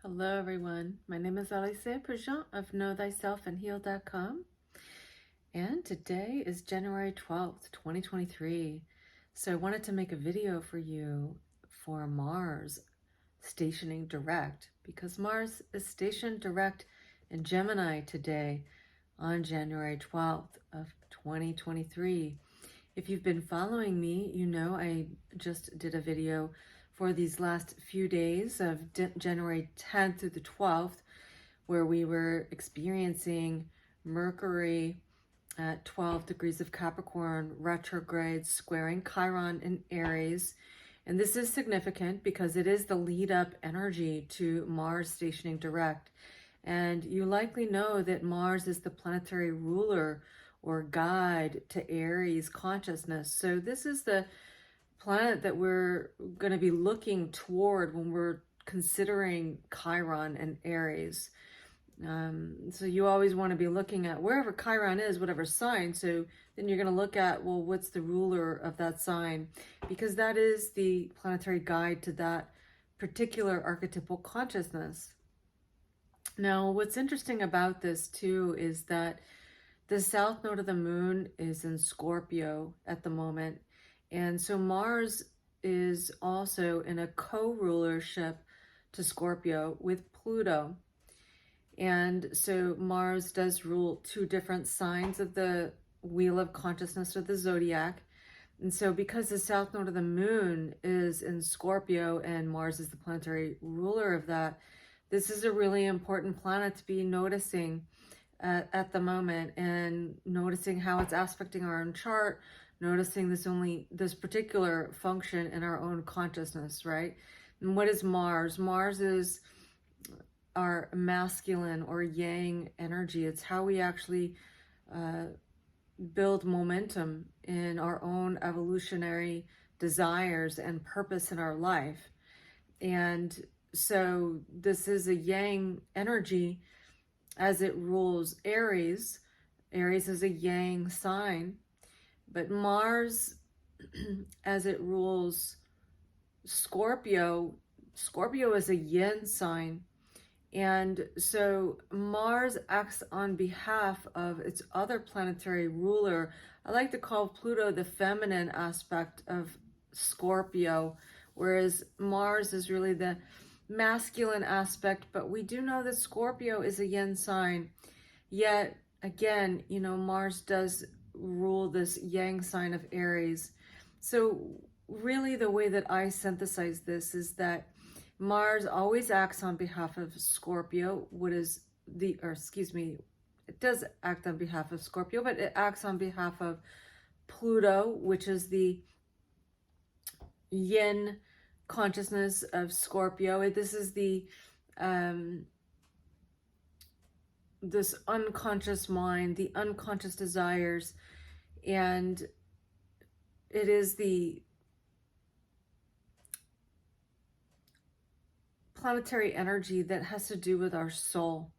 Hello everyone, my name is Alisé of knowthyselfandheal.com, and today is January 12th, 2023. So I wanted to make a video for you for Mars stationing direct, because Mars is stationed direct in Gemini today on January 12th of 2023. If you've been following me, you know I just did a video for these last few days of January 10th through the 12th, where we were experiencing Mercury at 12 degrees of Capricorn retrograde squaring Chiron in Aries. And this is significant because it is the lead up energy to Mars stationing direct. And you likely know that Mars is the planetary ruler or guide to Aries consciousness. So this is the planet that we're going to be looking toward when we're considering Chiron and Aries. So you always want to be looking at wherever Chiron is, whatever sign. So then you're going to look at, well, what's the ruler of that sign? Because that is the planetary guide to that particular archetypal consciousness. Now, what's interesting about this too is that the south node of the moon is in Scorpio at the moment. And so Mars is also in a co-rulership to Scorpio with Pluto. And so Mars does rule two different signs of the wheel of consciousness or the zodiac. And so because the south node of the moon is in Scorpio and Mars is the planetary ruler of that, this is a really important planet to be noticing at the moment, and noticing how it's aspecting our own chart, noticing this particular function in our own consciousness, right? And what is Mars? Mars is our masculine or yang energy. It's how we actually build momentum in our own evolutionary desires and purpose in our life. And so this is a yang energy as it rules Aries. Aries is a yang sign, but Mars, as it rules Scorpio, Scorpio is a yin sign. And so Mars acts on behalf of its other planetary ruler. I like to call Pluto the feminine aspect of Scorpio, whereas Mars is really the masculine aspect. But we do know that Scorpio is a yin sign. Yet again, you know, Mars does rule this yang sign of Aries. So really the way that I synthesize this is that Mars always acts on behalf of Scorpio, it does act on behalf of Scorpio, but it acts on behalf of Pluto, which is the yin consciousness of Scorpio. This is the this unconscious mind, the unconscious desires, and it is the planetary energy that has to do with our soul,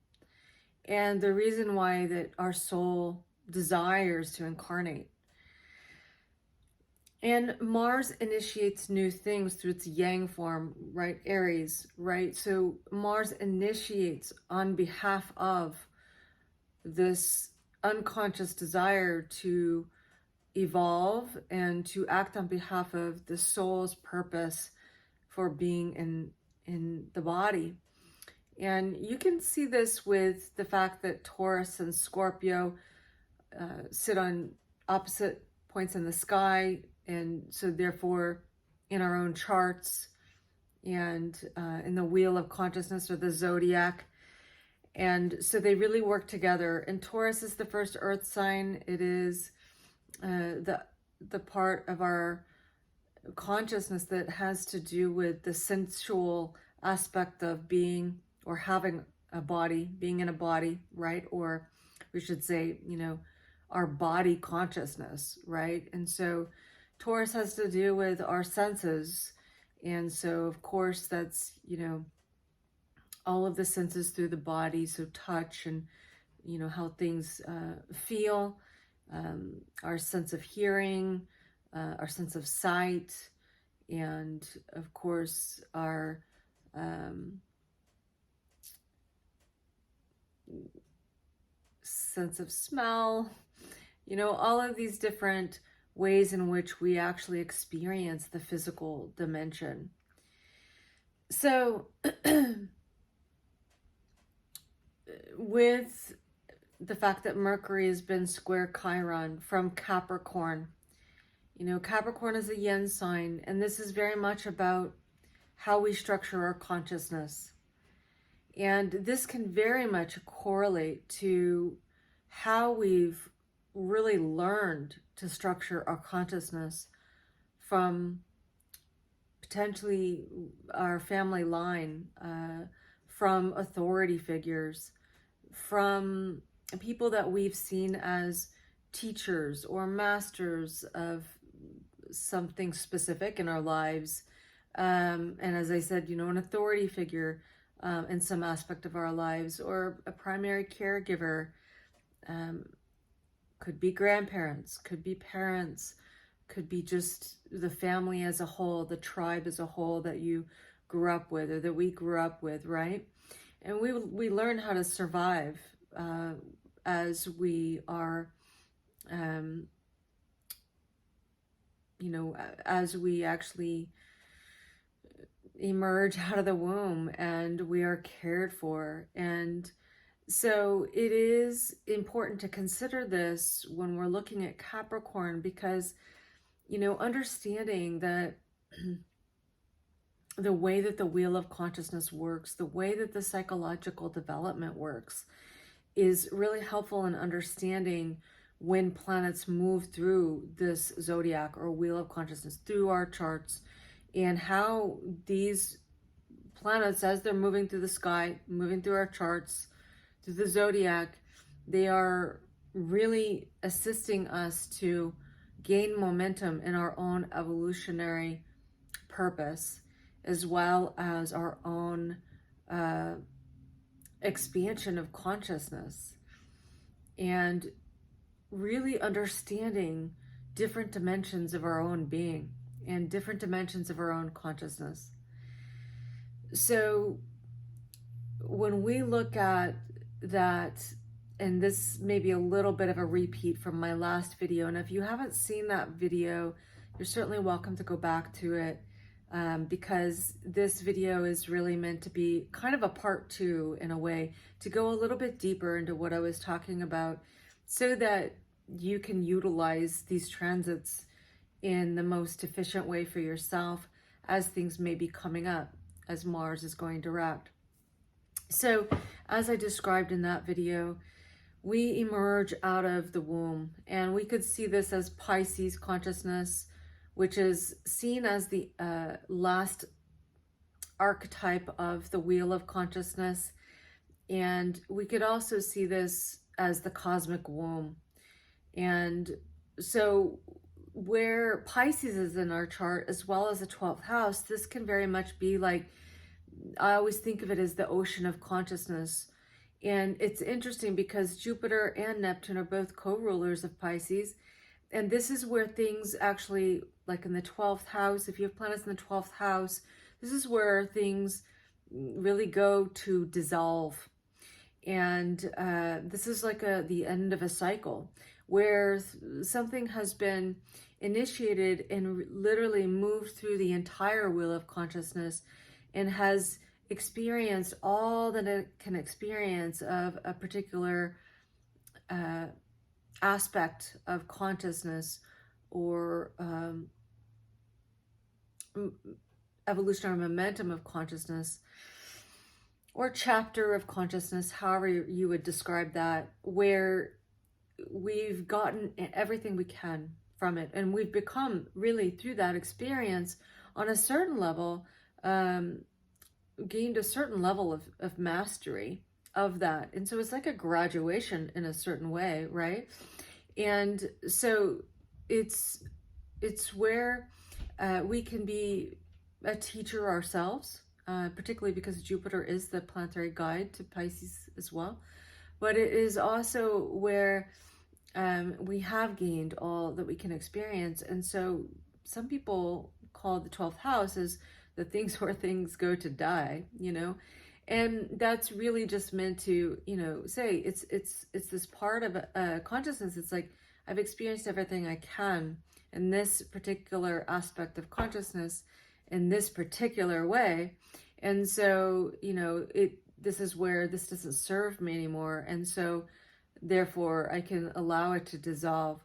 and the reason why that our soul desires to incarnate. And Mars initiates new things through its yang form, right? Aries, right? So Mars initiates on behalf of this unconscious desire to evolve and to act on behalf of the soul's purpose for being in the body. And you can see this with the fact that Taurus and Scorpio sit on opposite points in the sky, and so therefore in our own charts and in the wheel of consciousness or the zodiac. And so they really work together. And Taurus is the first earth sign. It is the part of our consciousness that has to do with the sensual aspect of being or having a body, being in a body, right? Or we should say, you know, our body consciousness, right? And so Taurus has to do with our senses. And so, of course, that's, you know, all of the senses through the body. So touch and, you know, how things feel, our sense of hearing, our sense of sight, and of course, our sense of smell, you know, all of these different ways in which we actually experience the physical dimension. So with the fact that Mercury has been square Chiron from Capricorn, you know, Capricorn is a yin sign, and this is very much about how we structure our consciousness. And this can very much correlate to how we've really learned to structure our consciousness from potentially our family line, from authority figures, from people that we've seen as teachers or masters of something specific in our lives. And as I said, you know, an authority figure in some aspect of our lives, or a primary caregiver, could be grandparents, could be parents, could be just the family as a whole, the tribe as a whole that you grew up with, or that we grew up with, right? And we learn how to survive as we are, you know, as we actually emerge out of the womb and we are cared for. And so it is important to consider this when we're looking at Capricorn, because, you know, understanding that the way that the wheel of consciousness works, the way that the psychological development works, is really helpful in understanding when planets move through this zodiac or wheel of consciousness, through our charts, and how these planets, as they're moving through the sky, moving through our charts, through the zodiac, they are really assisting us to gain momentum in our own evolutionary purpose, as well as our own expansion of consciousness, and really understanding different dimensions of our own being and different dimensions of our own consciousness. So when we look at that, and this may be a little bit of a repeat from my last video, and if you haven't seen that video, you're certainly welcome to go back to it, because this video is really meant to be kind of a part 2 in a way, to go a little bit deeper into what I was talking about, so that you can utilize these transits in the most efficient way for yourself as things may be coming up, as Mars is going direct. So as I described in that video, we emerge out of the womb, and we could see this as Pisces consciousness, which is seen as the last archetype of the wheel of consciousness. And we could also see this as the cosmic womb. And so where Pisces is in our chart, as well as the 12th house, this can very much be like, I always think of it as the ocean of consciousness. And it's interesting because Jupiter and Neptune are both co-rulers of Pisces. And this is where things actually, like in the 12th house, if you have planets in the 12th house, this is where things really go to dissolve. And this is like the end of a cycle, where something has been initiated and literally moved through the entire wheel of consciousness, and has experienced all that it can experience of a particular aspect of consciousness, or evolutionary momentum of consciousness, or chapter of consciousness, however you would describe that, where we've gotten everything we can from it, and we've become, really through that experience, on a certain level, gained a certain level of mastery of that. And so it's like a graduation in a certain way, right? And so it's where we can be a teacher ourselves, particularly because Jupiter is the planetary guide to Pisces as well. But it is also where we have gained all that we can experience. And so some people call the 12th house as the things where things go to die, you know, And that's really just meant to, you know, say it's this part of consciousness. It's like, I've experienced everything I can in this particular aspect of consciousness in this particular way. And so, you know, this is where this doesn't serve me anymore. And so therefore I can allow it to dissolve.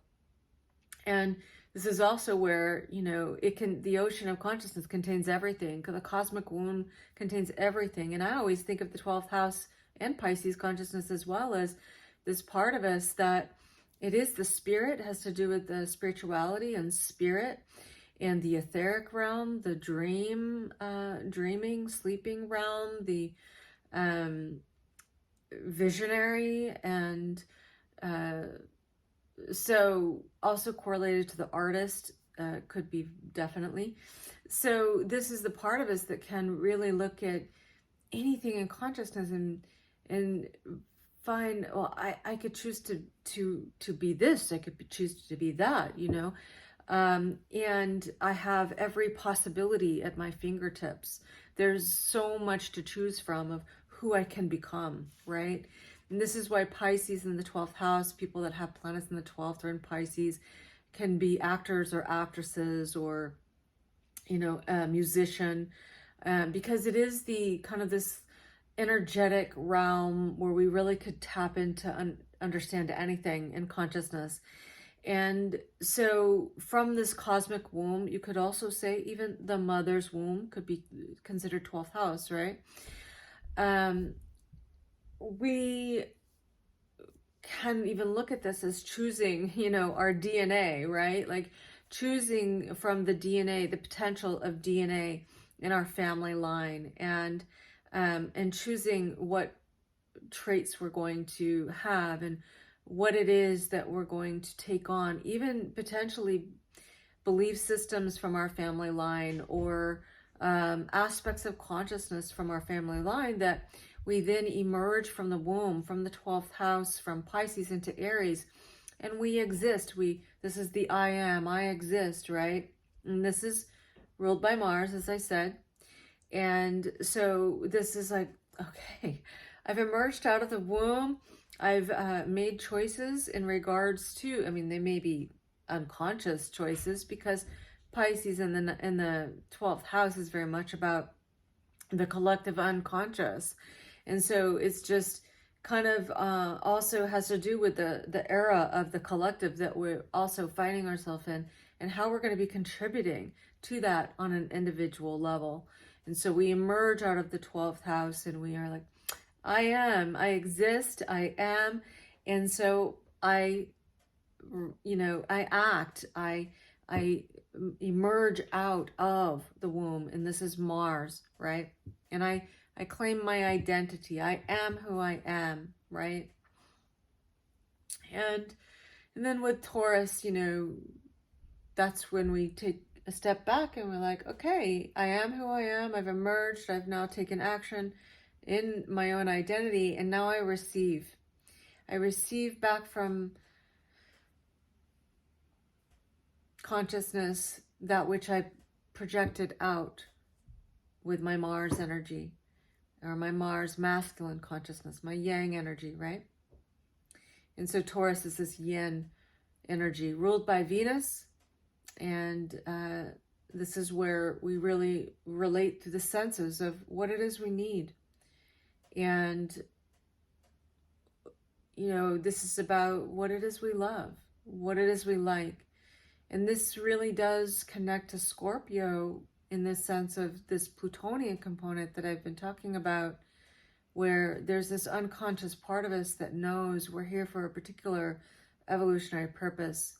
And this is also where, you know, the ocean of consciousness contains everything, because the cosmic womb contains everything. And I always think of the 12th house and Pisces consciousness as well as this part of us that it is the spirit, has to do with the spirituality and spirit and the etheric realm, the dreaming, sleeping realm, the visionary, and so also correlated to the artist, could be definitely. So this is the part of us that can really look at anything in consciousness and find, well, I could choose to be this, I could choose to be that, you know. And I have every possibility at my fingertips. There's so much to choose from of who I can become, right? And this is why Pisces in the 12th house, people that have planets in the 12th or in Pisces, can be actors or actresses or, you know, a musician, because it is the kind of this energetic realm where we really could tap into understand anything in consciousness. And so from this cosmic womb, you could also say even the mother's womb could be considered 12th house, right? We can even look at this as choosing, you know, our DNA, right? Like choosing from the DNA, the potential of DNA in our family line, and choosing what traits we're going to have and what it is that we're going to take on, even potentially belief systems from our family line, or aspects of consciousness from our family line that we then emerge from the womb, from the 12th house, from Pisces into Aries, and we exist. This is the I am, I exist, right? And this is ruled by Mars, as I said. And so this is like, okay, I've emerged out of the womb. I've made choices in regards to, I mean, they may be unconscious choices, because Pisces in the 12th house is very much about the collective unconscious. And so it's just kind of also has to do with the era of the collective that we're also finding ourselves in, and how we're going to be contributing to that on an individual level. And so we emerge out of the 12th house and we are like, I am, I exist, I am. And so I, you know, I act, I emerge out of the womb, and this is Mars, right? And I claim my identity. I am who I am, right? And then with Taurus, you know, that's when we take a step back and we're like, okay, I am who I am. I've emerged. I've now taken action in my own identity, and now I receive. I receive back from consciousness that which I projected out with my Mars energy, or my Mars masculine consciousness, my yang energy, right? And so Taurus is this yin energy ruled by Venus, and this is where we really relate to the senses of what it is we need. And, you know, this is about what it is we love, what it is we like. And this really does connect to Scorpio in the sense of this Plutonian component that I've been talking about, where there's this unconscious part of us that knows we're here for a particular evolutionary purpose,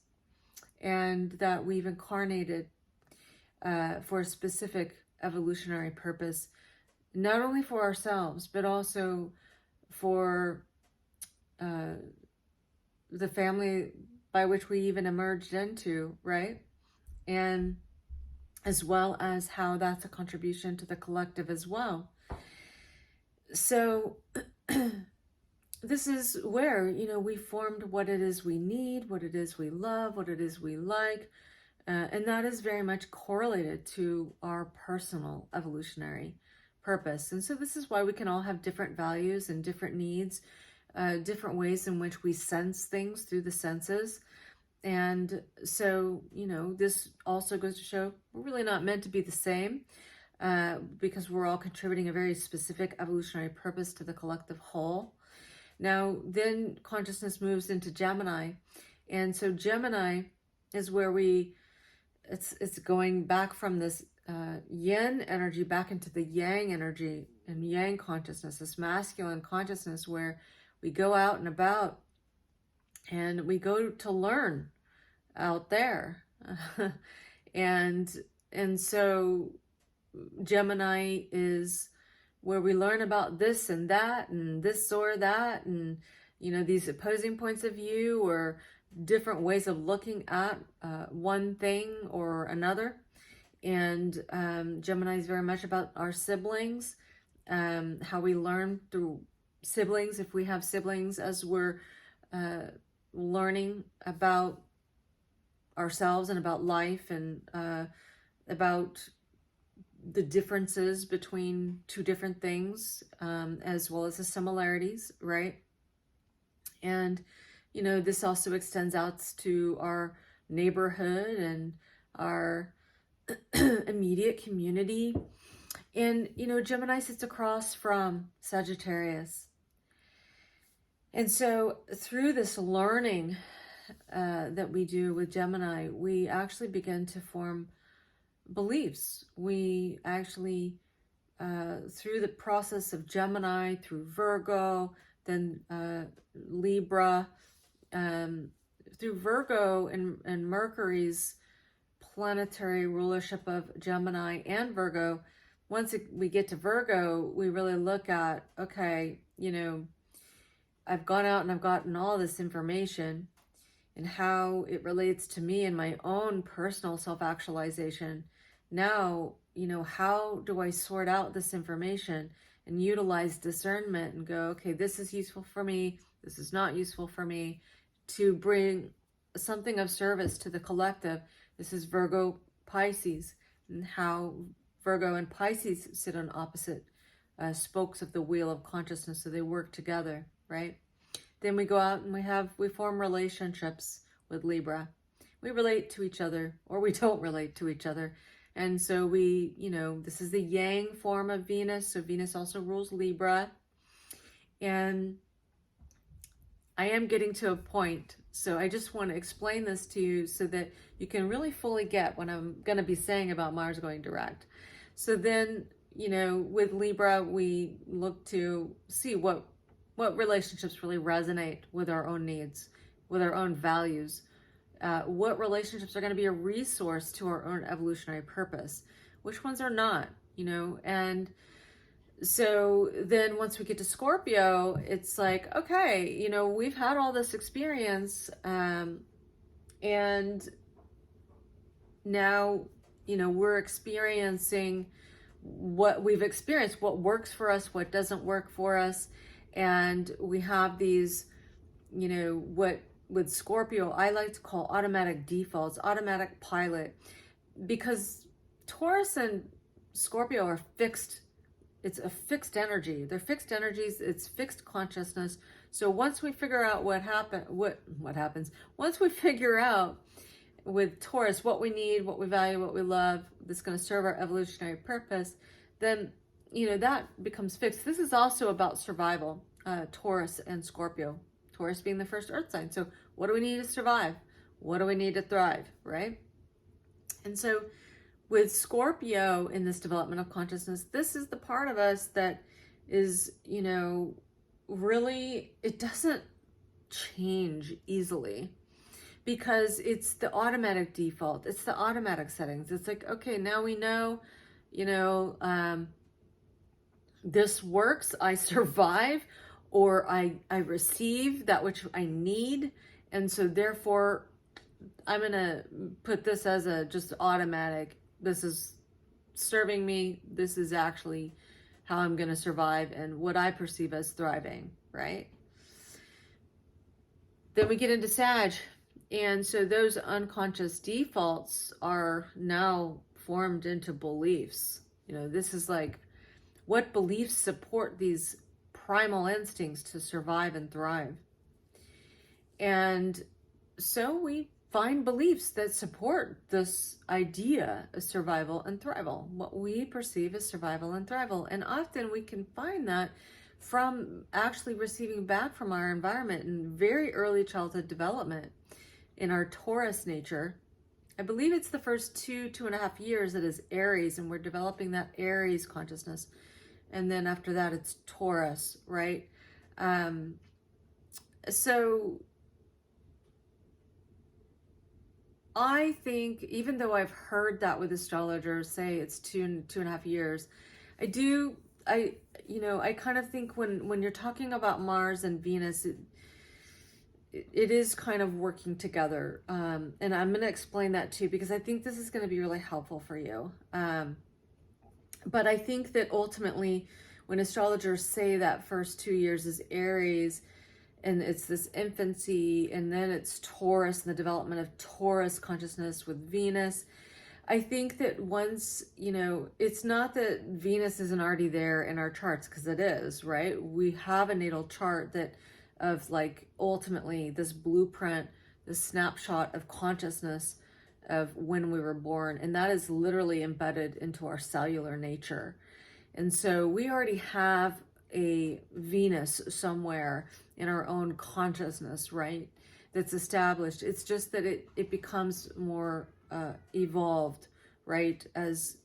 and that we've incarnated for a specific evolutionary purpose, not only for ourselves, but also for the family by which we even emerged into, right? And as well as how that's a contribution to the collective as well. So this is where, you know, we formed what it is we need, what it is we love, what it is we like. And that is very much correlated to our personal evolutionary purpose. And so this is why we can all have different values and different needs, different ways in which we sense things through the senses. And so, you know, this also goes to show we're really not meant to be the same, because we're all contributing a very specific evolutionary purpose to the collective whole. Now, then consciousness moves into Gemini. And so Gemini is where it's going back from this yin energy back into the yang energy and yang consciousness, this masculine consciousness where we go out and about and we go to learn out there. and so Gemini is where we learn about this and that and this or that, and you know, these opposing points of view or different ways of looking at one thing or another. And Gemini is very much about our siblings, how we learn through siblings, if we have siblings, as we're learning about ourselves and about life, and about the differences between two different things, as well as the similarities, right? And, you know, this also extends out to our neighborhood and our immediate community. And, you know, Gemini sits across from Sagittarius. And so through this learning that we do with Gemini, we actually begin to form beliefs. We actually, through the process of Gemini, through Virgo, then Libra, through Virgo and Mercury's planetary rulership of Gemini and Virgo, once we get to Virgo, we really look at, okay, you know, I've gone out and I've gotten all this information and how it relates to me and my own personal self-actualization. Now, you know, how do I sort out this information and utilize discernment and go, okay, this is useful for me, this is not useful for me, to bring something of service to the collective. This is Virgo Pisces, and how Virgo and Pisces sit on opposite spokes of the wheel of consciousness, so they work together, right? Then we go out and we form relationships with Libra. We relate to each other, or we don't relate to each other. And so we, you know, this is the yang form of Venus. So Venus also rules Libra. And I am getting to a point, so I just want to explain this to you so that you can really fully get what I'm going to be saying about Mars going direct. So then, you know, with Libra, we look to see what relationships really resonate with our own needs, with our own values. What relationships are going to be a resource to our own evolutionary purpose, which ones are not, you know. And so then once we get to Scorpio, it's like, okay, you know, we've had all this experience, and now, you know, we're experiencing what we've experienced, what works for us, what doesn't work for us. And we have these, you know, what with Scorpio I like to call automatic defaults, automatic pilot, because Taurus and Scorpio are fixed. It's a fixed energy. They're fixed energies. It's fixed consciousness. So once we figure out what happens, once we figure out with Taurus what we need, what we value, what we love, that's going to serve our evolutionary purpose, then, you know, that becomes fixed. This is also about survival, Taurus and Scorpio. Taurus being the first earth sign. So what do we need to survive? What do we need to thrive, right? And so with Scorpio in this development of consciousness, this is the part of us that is, you know, really, it doesn't change easily, because it's the automatic default. It's the automatic settings. It's like, okay, now we know, you know, this works, I survive, or I receive that which I need. And so therefore, I'm going to put this as a just automatic, this is serving me, this is actually how I'm going to survive and what I perceive as thriving, right? Then we get into Sag. And so those unconscious defaults are now formed into beliefs. You know, this is like What beliefs support these primal instincts to survive and thrive? And so we find beliefs that support this idea of survival and thrival, what we perceive as survival and thrival. And often we can find that from actually receiving back from our environment in very early childhood development in our Taurus nature. I believe it's the first 2.5 years that is Aries, and we're developing that Aries consciousness. And then after that, it's Taurus, right? So I think, even though I've heard that with astrologers say it's 2.5 years, I kind of think when you're talking about Mars and Venus, it is kind of working together. And I'm going to explain that too, because I think this is going to be really helpful for you. But I think that ultimately, when astrologers say that first 2 years is Aries, and it's this infancy, and then it's Taurus and the development of Taurus consciousness with Venus, I think that once, it's not that Venus isn't already there in our charts, because it is, right? We have a natal chart that of like ultimately this blueprint, this snapshot of consciousness of when we were born, and that is literally embedded into our cellular nature. And so we already have a Venus somewhere in our own consciousness, right? That's established. It's just that it becomes more evolved, right? As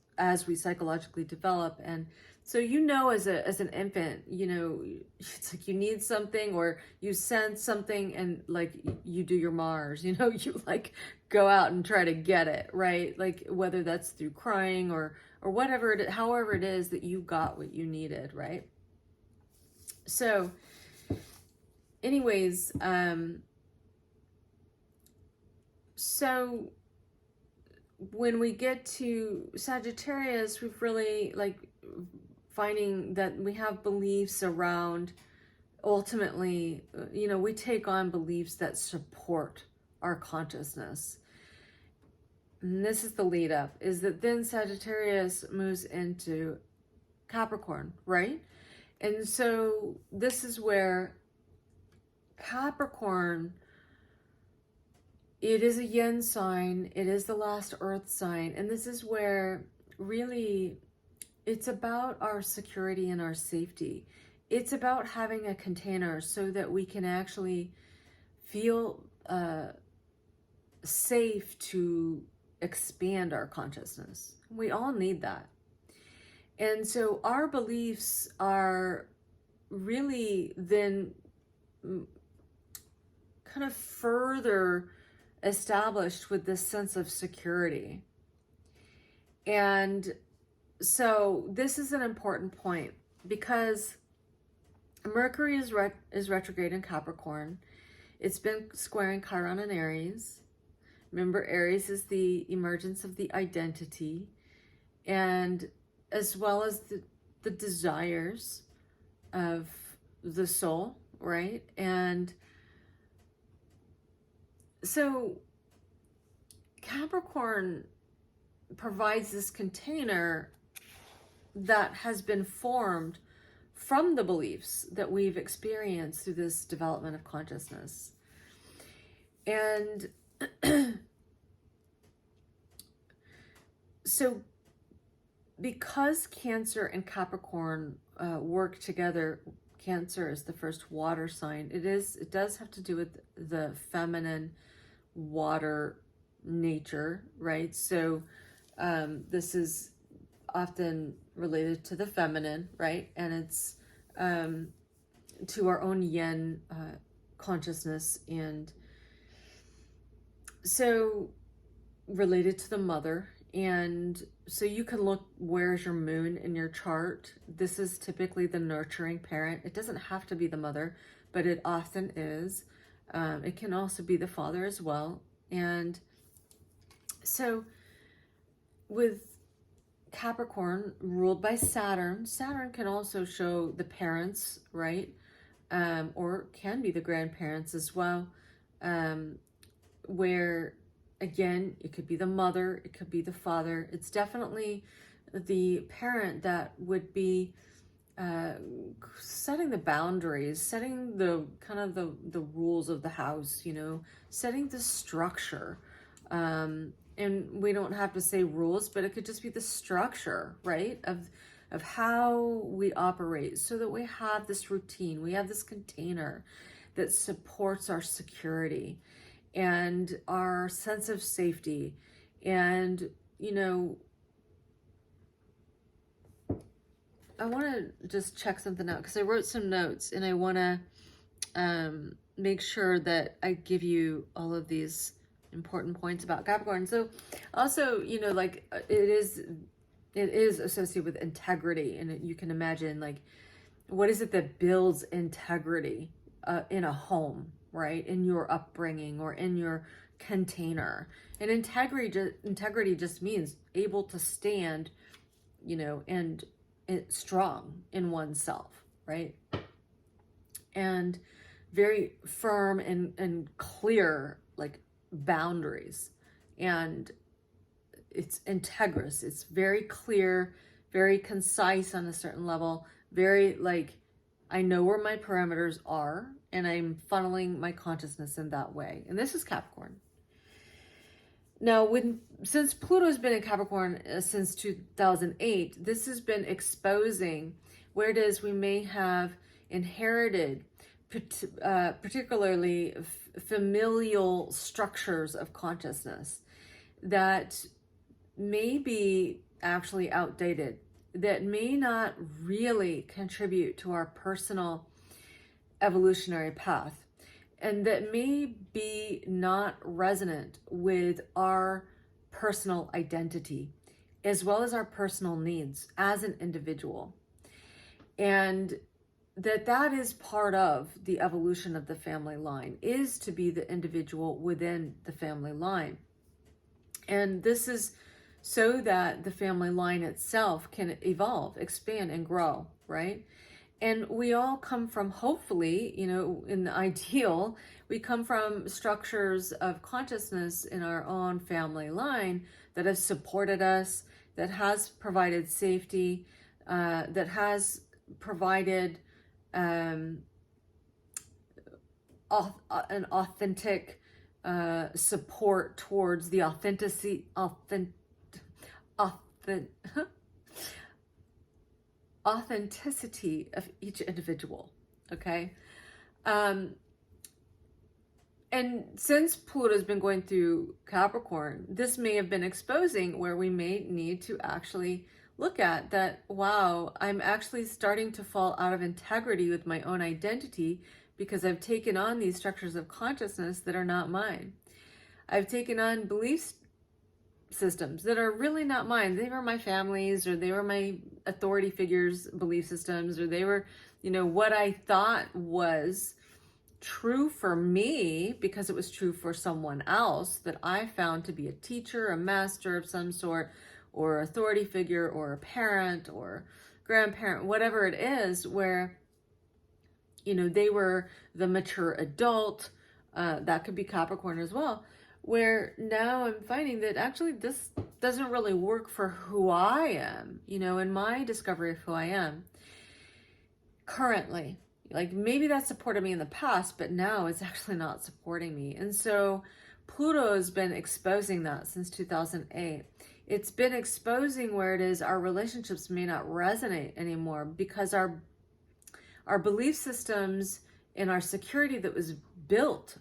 we psychologically develop. And so, as an infant, it's like you need something, or you sense something, and like you do your Mars, you like go out and try to get it, right? Like whether that's through crying or whatever however it is that you got what you needed, right? So anyways, so when we get to Sagittarius, we've really finding that we have beliefs around, ultimately, we take on beliefs that support our consciousness. And this is the lead up, is that then Sagittarius moves into Capricorn, right? And so this is where Capricorn, it is a yin sign, it is the last earth sign, and this is where really it's about our security and our safety. It's about having a container so that we can actually feel safe to expand our consciousness. We all need that. And so our beliefs are really then kind of further established with this sense of security. And so this is an important point, because Mercury is retrograde in Capricorn. It's been squaring Chiron and Aries. Remember, Aries is the emergence of the identity, and as well as the desires of the soul, right? And so Capricorn provides this container that has been formed from the beliefs that we've experienced through this development of consciousness. And so because Cancer and Capricorn work together, Cancer is the first water sign. It does have to do with the feminine water nature, right? So this is often related to the feminine, right? And it's to our own yin consciousness, and so related to the mother. And so you can look, where's your moon in your chart? This is typically the nurturing parent. It doesn't have to be the mother, but it often is. It can also be the father as well. And so with Capricorn ruled by Saturn can also show the parents, right? Or can be the grandparents as well, where again, it could be the mother, it could be the father. It's definitely the parent that would be setting the boundaries, setting the kind of the rules of the house, you know, setting the structure. And we don't have to say rules, but it could just be the structure, right, of how we operate, so that we have this routine, we have this container that supports our security and our sense of safety. And, you know, I want to just check something out because I wrote some notes, and I want to make sure that I give you all of these important points about Capricorn. So also, you know, like it is associated with integrity, and you can imagine, like, what is it that builds integrity in a home, right? In your upbringing or in your container. And integrity just means able to stand, you know, and strong in oneself, right? And very firm and clear, like, boundaries. And it's integrous. It's very clear, very concise on a certain level, very, like, I know where my parameters are, and I'm funneling my consciousness in that way. And this is Capricorn. Now, since Pluto's been in Capricorn since 2008, this has been exposing where it is we may have inherited, particularly familial structures of consciousness that may be actually outdated, that may not really contribute to our personal evolutionary path, and that may be not resonant with our personal identity, as well as our personal needs as an individual. And that is part of the evolution of the family line, is to be the individual within the family line. And this is so that the family line itself can evolve, expand, and grow, right? And we all come from, hopefully, you know, in the ideal, we come from structures of consciousness in our own family line that have supported us, that has provided safety, that has provided an authentic support towards the authenticity of each individual. Okay. And since Pluto's been going through Capricorn, this may have been exposing where we may need to actually look at that, wow, I'm actually starting to fall out of integrity with my own identity because I've taken on these structures of consciousness that are not mine. I've taken on belief systems that are really not mine. They were my family's, or they were my authority figures' belief systems, or they were, you know, what I thought was true for me because it was true for someone else that I found to be a teacher, a master of some sort, or authority figure, or a parent, or grandparent, whatever it is, where, you know, they were the mature adult. That could be Capricorn as well, where now I'm finding that actually this doesn't really work for who I am, you know, in my discovery of who I am currently. Like, maybe that supported me in the past, but now it's actually not supporting me. And so Pluto has been exposing that since 2008. It's been exposing where it is our relationships may not resonate anymore because our belief systems and our security that was built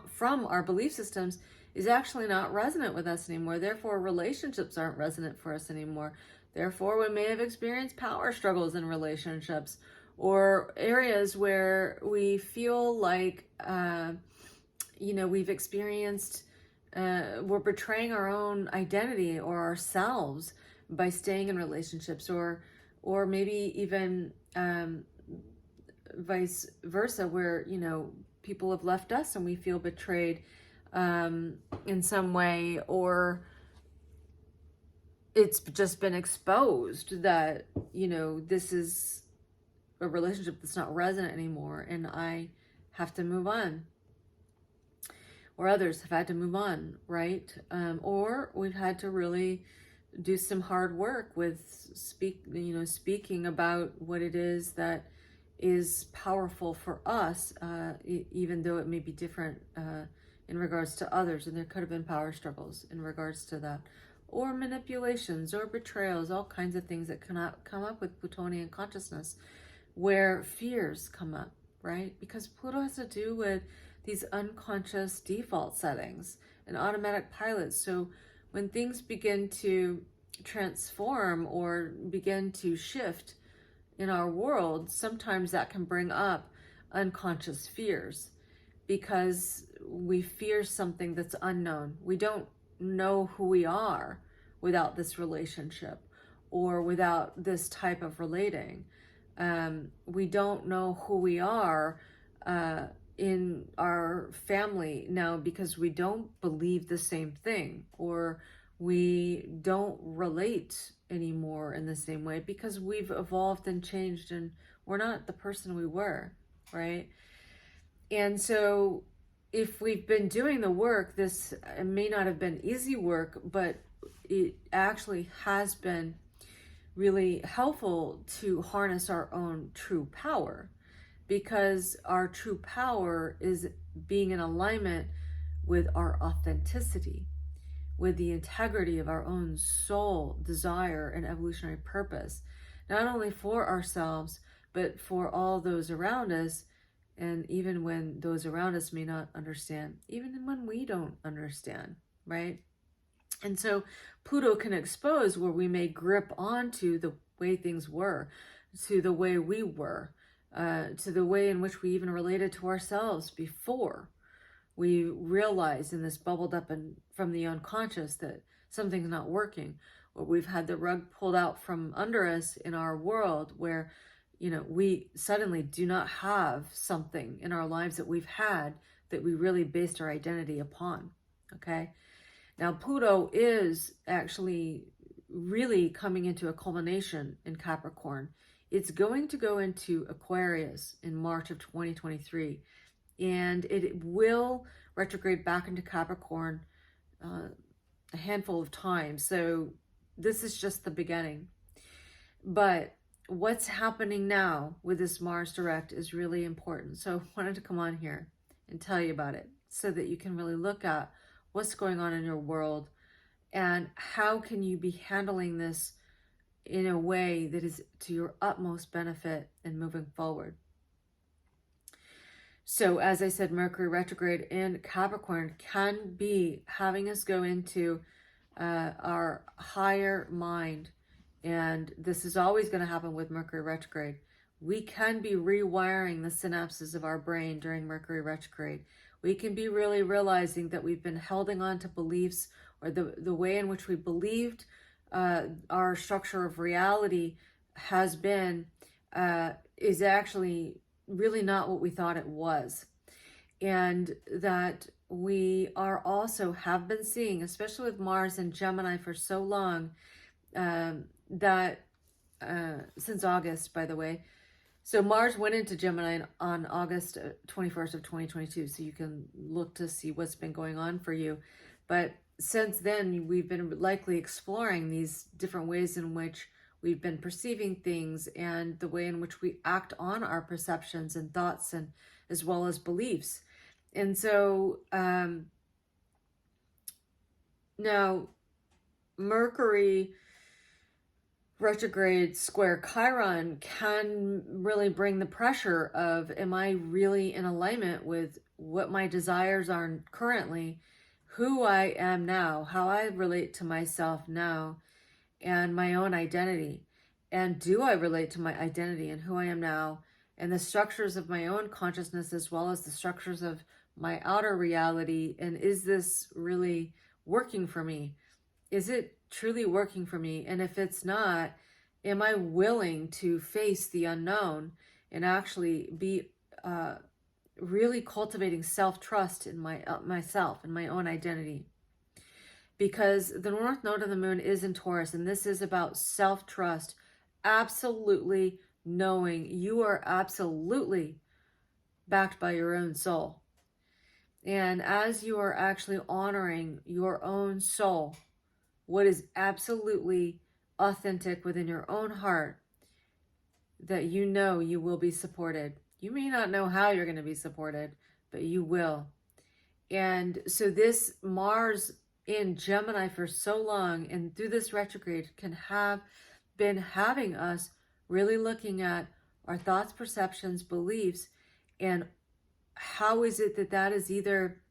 from our belief systems is actually not resonant with us anymore. Therefore, relationships aren't resonant for us anymore. Therefore, we may have experienced power struggles in relationships, or areas where we feel like, you know, we've experienced, we're betraying our own identity or ourselves by staying in relationships, or maybe even vice versa, where, you know, people have left us and we feel betrayed in some way, or it's just been exposed that, you know, this is a relationship that's not resonant anymore and I have to move on, or others have had to move on, right? Or we've had to really do some hard work with speaking about what it is that is powerful for us, even though it may be different in regards to others. And there could have been power struggles in regards to that, or manipulations or betrayals, all kinds of things that cannot come up with Plutonian consciousness, where fears come up, right? Because Pluto has to do with these unconscious default settings and automatic pilots. So when things begin to transform or begin to shift in our world, sometimes that can bring up unconscious fears, because we fear something that's unknown. We don't know who we are without this relationship or without this type of relating. We don't know who we are in our family now, because we don't believe the same thing, or we don't relate anymore in the same way, because we've evolved and changed and we're not the person we were, right? And so if we've been doing the work, this may not have been easy work, but it actually has been really helpful to harness our own true power, because our true power is being in alignment with our authenticity, with the integrity of our own soul, desire, and evolutionary purpose, not only for ourselves, but for all those around us. And even when those around us may not understand, even when we don't understand, right? And so Pluto can expose where we may grip onto the way things were, to the way we were, to the way in which we even related to ourselves before we realized, in this bubbled up from the unconscious, that something's not working, or we've had the rug pulled out from under us in our world, where we suddenly do not have something in our lives that we've had that we really based our identity upon. Okay, now Pluto is actually really coming into a culmination in Capricorn. It's going to go into Aquarius in March of 2023, and it will retrograde back into Capricorn a handful of times. So this is just the beginning. But what's happening now with this Mars direct is really important. So I wanted to come on here and tell you about it, so that you can really look at what's going on in your world and how can you be handling this in a way that is to your utmost benefit and moving forward. So as I said, Mercury retrograde in Capricorn can be having us go into our higher mind. And this is always going to happen with Mercury retrograde. We can be rewiring the synapses of our brain during Mercury retrograde. We can be really realizing that we've been holding on to beliefs, or the way in which we believed our structure of reality has been, is actually really not what we thought it was. And that we are also have been seeing, especially with Mars and Gemini for so long, that since August, by the way. So Mars went into Gemini on August 21st of 2022. So you can look to see what's been going on for you. But since then, we've been likely exploring these different ways in which we've been perceiving things, and the way in which we act on our perceptions and thoughts, and as well as beliefs. And so now Mercury retrograde square Chiron can really bring the pressure of, am I really in alignment with what my desires are currently, who I am now, how I relate to myself now, and my own identity? And do I relate to my identity and who I am now, and the structures of my own consciousness, as well as the structures of my outer reality? And is this really working for me? Is it truly working for me? And if it's not, am I willing to face the unknown and actually be really cultivating self-trust in myself and my own identity? Because the North Node of the Moon is in Taurus, and this is about self-trust, absolutely knowing you are absolutely backed by your own soul. And as you are actually honoring your own soul, what is absolutely authentic within your own heart, that you know you will be supported. You may not know how you're going to be supported, but you will. And so this Mars in Gemini for so long and through this retrograde can have been having us really looking at our thoughts, perceptions, beliefs, and how is it that that is either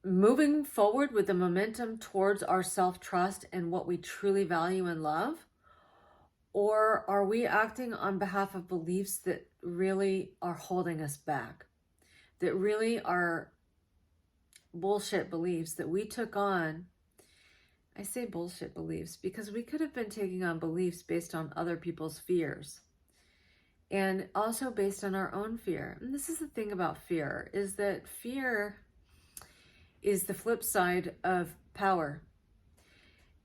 moving forward with the momentum towards our self-trust and what we truly value and love, or are we acting on behalf of beliefs that really are holding us back, that really are bullshit beliefs that we took on. I say bullshit beliefs because we could have been taking on beliefs based on other people's fears and also based on our own fear. And this is the thing about fear, is that fear is the flip side of power.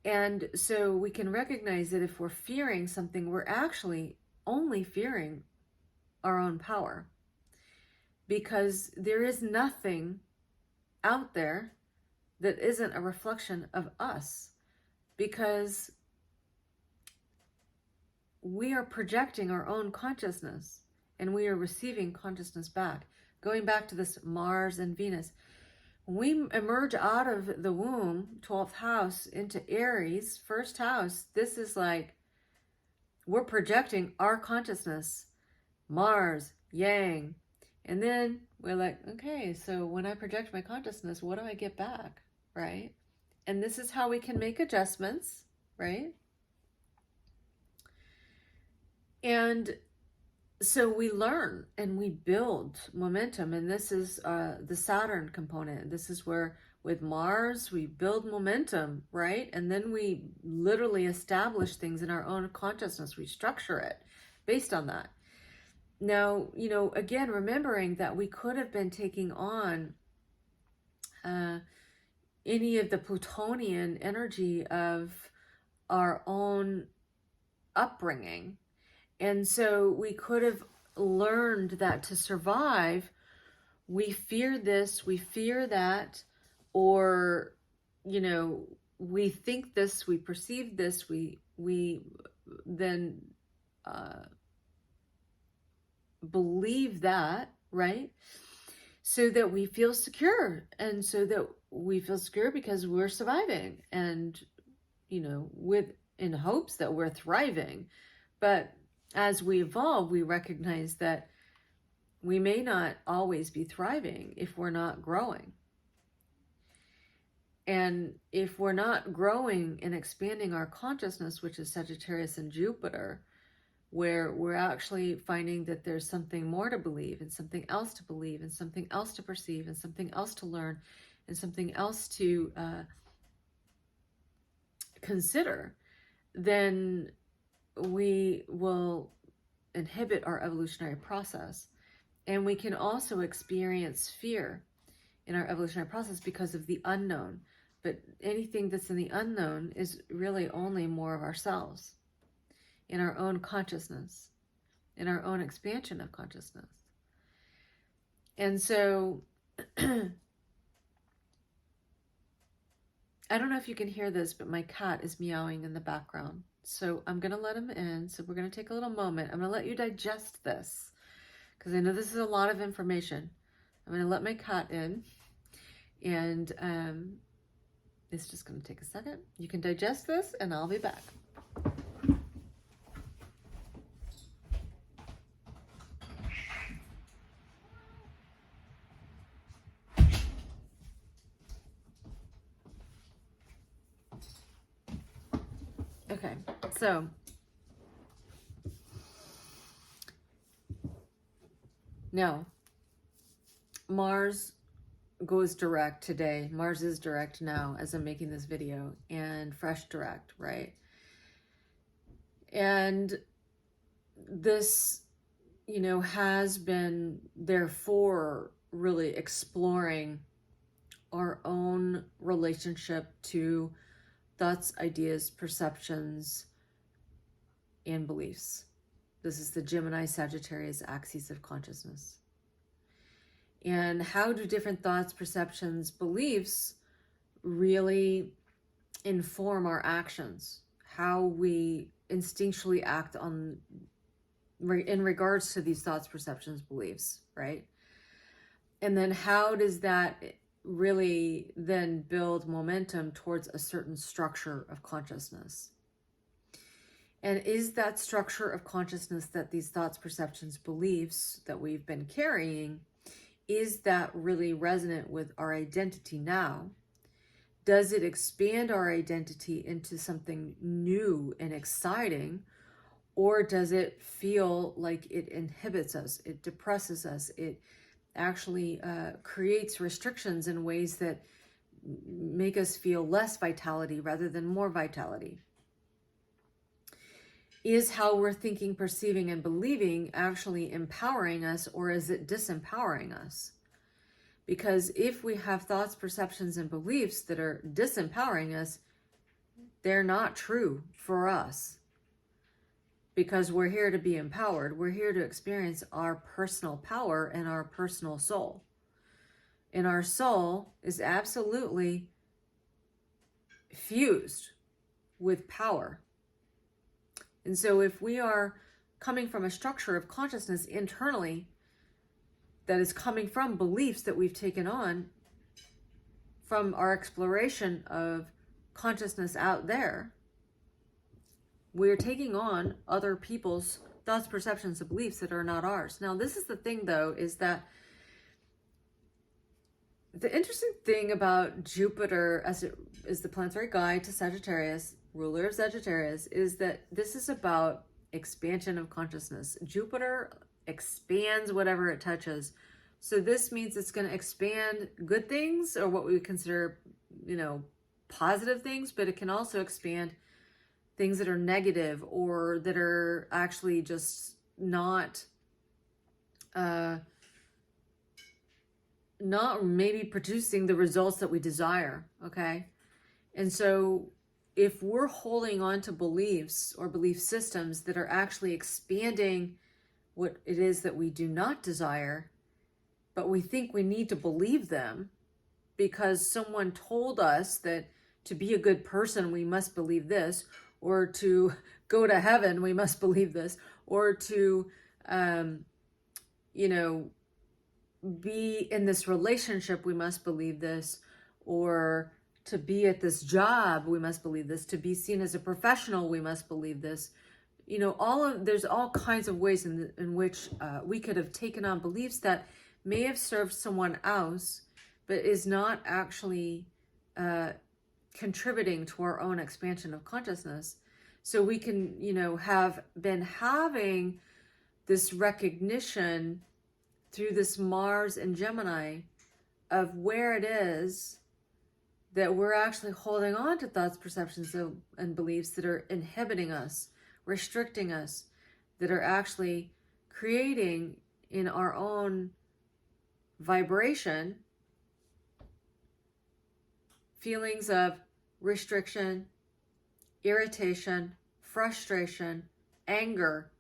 And so we can recognize that if we're fearing something, we're actually only fearing our own power, because there is nothing out there that isn't a reflection of us, because we are projecting our own consciousness and we are receiving consciousness back. Going back to this Mars and Venus, when we emerge out of the womb, 12th house, into Aries, first house, this is like we're projecting our consciousness, Mars, Yang. And then we're like, okay, so when I project my consciousness, what do I get back, right? And this is how we can make adjustments, right? And so we learn and we build momentum. And this is the Saturn component. This is where with Mars, we build momentum, right? And then we literally establish things in our own consciousness. We structure it based on that. Now, you know, again, remembering that we could have been taking on any of the Plutonian energy of our own upbringing. And so we could have learned that to survive, we fear this, we fear that, or, you know, we think this, we perceive this, we then believe that, right? So that we feel secure, and so that we feel secure because we're surviving, and, you know, in hopes that we're thriving. But as we evolve, we recognize that we may not always be thriving if we're not growing. And if we're not growing and expanding our consciousness, which is Sagittarius and Jupiter, where we're actually finding that there's something more to believe, and something else to believe, and something else to perceive, and something else to learn, and something else to consider, then we will inhibit our evolutionary process. And we can also experience fear in our evolutionary process because of the unknown. But anything that's in the unknown is really only more of ourselves, in our own consciousness, in our own expansion of consciousness. And so, I don't know if you can hear this, but my cat is meowing in the background. So I'm going to let him in. So we're going to take a little moment. I'm going to let you digest this, because I know this is a lot of information. I'm going to let my cat in, and it's just going to take a second. You can digest this, and I'll be back. Okay, so now Mars goes direct today. Mars is direct now as I'm making this video, and fresh direct, right? And this, you know, has been therefore really exploring our own relationship to thoughts, ideas, perceptions, and beliefs. This is the Gemini Sagittarius axis of consciousness. And how do different thoughts, perceptions, beliefs really inform our actions, how we instinctually act on in regards to these thoughts, perceptions, beliefs, right? And then how does that really then build momentum towards a certain structure of consciousness? And is that structure of consciousness that these thoughts, perceptions, beliefs that we've been carrying, is that really resonant with our identity now? Does it expand our identity into something new and exciting? Or does it feel like it inhibits us, it depresses us, it actually creates restrictions in ways that make us feel less vitality rather than more vitality? Is how we're thinking, perceiving, and believing actually empowering us, or is it disempowering us? Because if we have thoughts, perceptions, and beliefs that are disempowering us, they're not true for us. Because we're here to be empowered. We're here to experience our personal power and our personal soul. And our soul is absolutely fused with power. And so if we are coming from a structure of consciousness internally that is coming from beliefs that we've taken on from our exploration of consciousness out there, we're taking on other people's thoughts, perceptions, and beliefs that are not ours. Now, this is the thing, though, is that the interesting thing about Jupiter as it is the planetary guide to Sagittarius, ruler of Sagittarius, is that this is about expansion of consciousness. Jupiter expands whatever it touches. So this means it's going to expand good things, or what we would consider, positive things, but it can also expand things that are negative, or that are actually just not maybe producing the results that we desire. Okay. And so if we're holding on to beliefs or belief systems that are actually expanding what it is that we do not desire, but we think we need to believe them because someone told us that to be a good person, we must believe this, or to go to heaven, we must believe this, or to, be in this relationship, we must believe this, or to be at this job, we must believe this, to be seen as a professional, we must believe this. There's all kinds of ways in which we could have taken on beliefs that may have served someone else, but is not actually contributing to our own expansion of consciousness. So we can, have been having this recognition through this Mars and Gemini of where it is that we're actually holding on to thoughts, perceptions, and beliefs that are inhibiting us, restricting us, that are actually creating in our own vibration feelings of restriction, irritation, frustration, anger.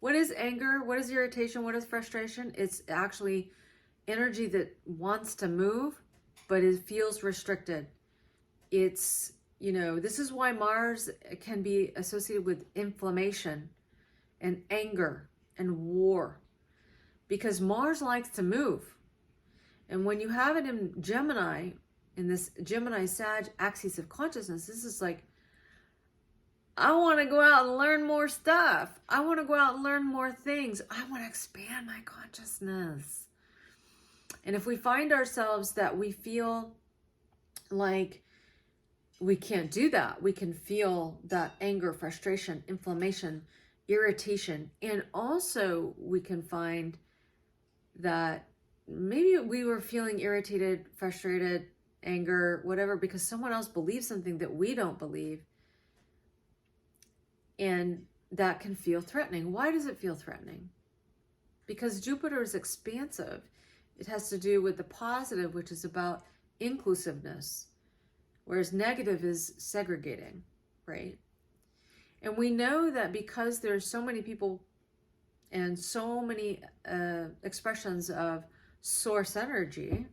What is anger? What is irritation? What is frustration? It's actually energy that wants to move, but it feels restricted. It's, this is why Mars can be associated with inflammation and anger and war, because Mars likes to move. And when you have it in Gemini, in this Gemini-Sag axis of consciousness, this is like, I want to go out and learn more stuff. I want to go out and learn more things. I want to expand my consciousness. And if we find ourselves that we feel like we can't do that, we can feel that anger, frustration, inflammation, irritation. And also we can find that maybe we were feeling irritated, frustrated, anger, whatever, because someone else believes something that we don't believe. And that can feel threatening. Why does it feel threatening? Because Jupiter is expansive. It has to do with the positive, which is about inclusiveness, whereas negative is segregating, right? And we know that because there's so many people and so many expressions of source energy,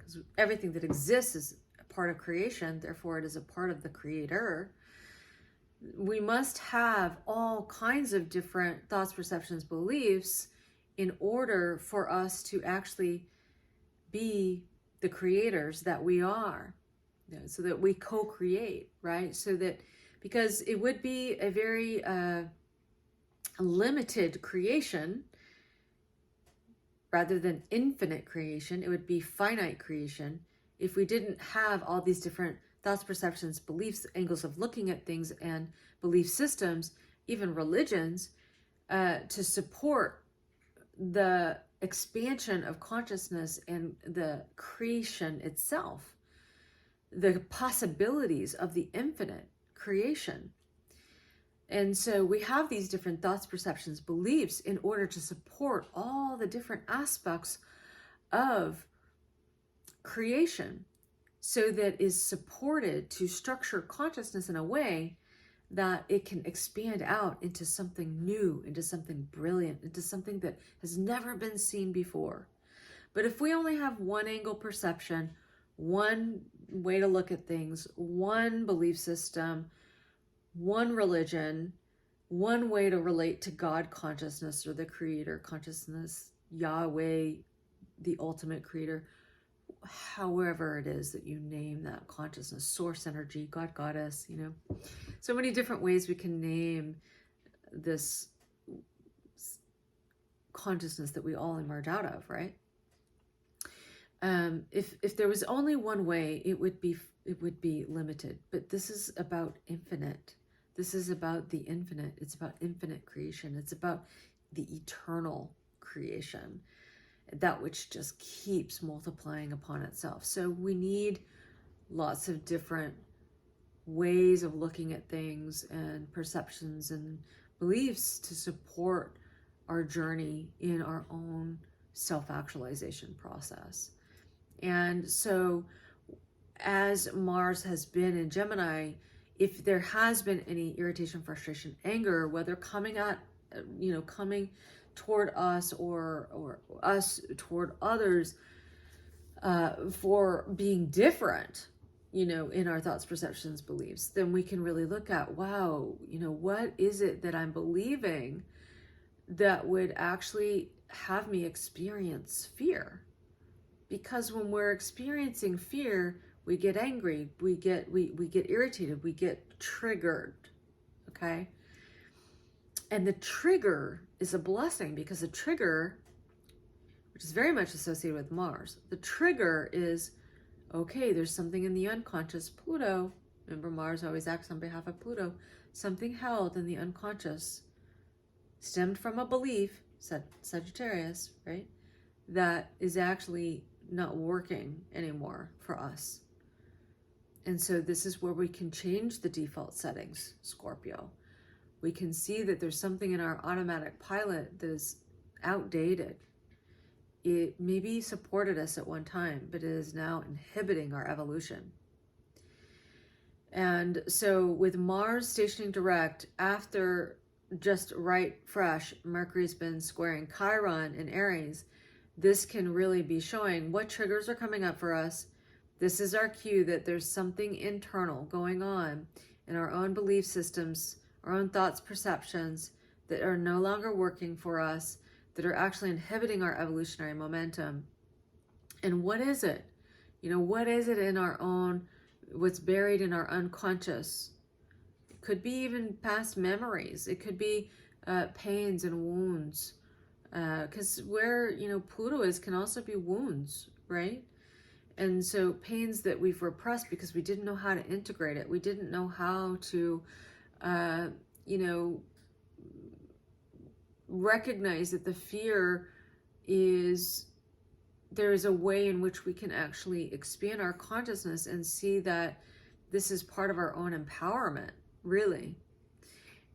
because everything that exists is a part of creation, therefore it is a part of the creator. We must have all kinds of different thoughts, perceptions, beliefs in order for us to actually be the creators that we are, so that we co-create, right? So that, because it would be a very limited creation rather than infinite creation. It would be finite creation if we didn't have all these different thoughts, perceptions, beliefs, angles of looking at things, and belief systems, even religions, to support the expansion of consciousness and the creation itself, the possibilities of the infinite creation. And so we have these different thoughts, perceptions, beliefs in order to support all the different aspects of creation, so that is supported to structure consciousness in a way that it can expand out into something new, into something brilliant, into something that has never been seen before. But if we only have one angle perception, one way to look at things, one belief system, one religion, one way to relate to God consciousness or the creator consciousness, Yahweh, the ultimate creator, however it is that you name that consciousness, source energy, God, goddess, so many different ways we can name this consciousness that we all emerge out of, right? If there was only one way, it would be limited. But this is about infinite. This is about the infinite. It's about infinite creation. It's about the eternal creation, that which just keeps multiplying upon itself. So we need lots of different ways of looking at things and perceptions and beliefs to support our journey in our own self-actualization process. And so as Mars has been in Gemini, if there has been any irritation, frustration, anger, whether coming toward us or us toward others, for being different, in our thoughts, perceptions, beliefs, then we can really look at, wow, what is it that I'm believing that would actually have me experience fear? Because when we're experiencing fear, we get angry, we get irritated, we get triggered, okay? And the trigger is a blessing, because the trigger, which is very much associated with Mars, the trigger is, okay, there's something in the unconscious, Pluto, remember Mars always acts on behalf of Pluto, something held in the unconscious, stemmed from a belief, Sagittarius, right, that is actually not working anymore for us. And so this is where we can change the default settings, Scorpio. We can see that there's something in our automatic pilot that is outdated. It maybe supported us at one time, but it is now inhibiting our evolution. And so with Mars stationing direct, after just right fresh, Mercury's been squaring Chiron in Aries, this can really be showing what triggers are coming up for us. This is our cue that there's something internal going on in our own belief systems, our own thoughts, perceptions that are no longer working for us, that are actually inhibiting our evolutionary momentum. And what is it? What is it in our own, what's buried in our unconscious? It could be even past memories. It could be pains and wounds. Because where, Pluto is can also be wounds, right? And so pains that we've repressed because we didn't know how to integrate it. We didn't know how to, recognize that the fear is, there is a way in which we can actually expand our consciousness and see that this is part of our own empowerment, really.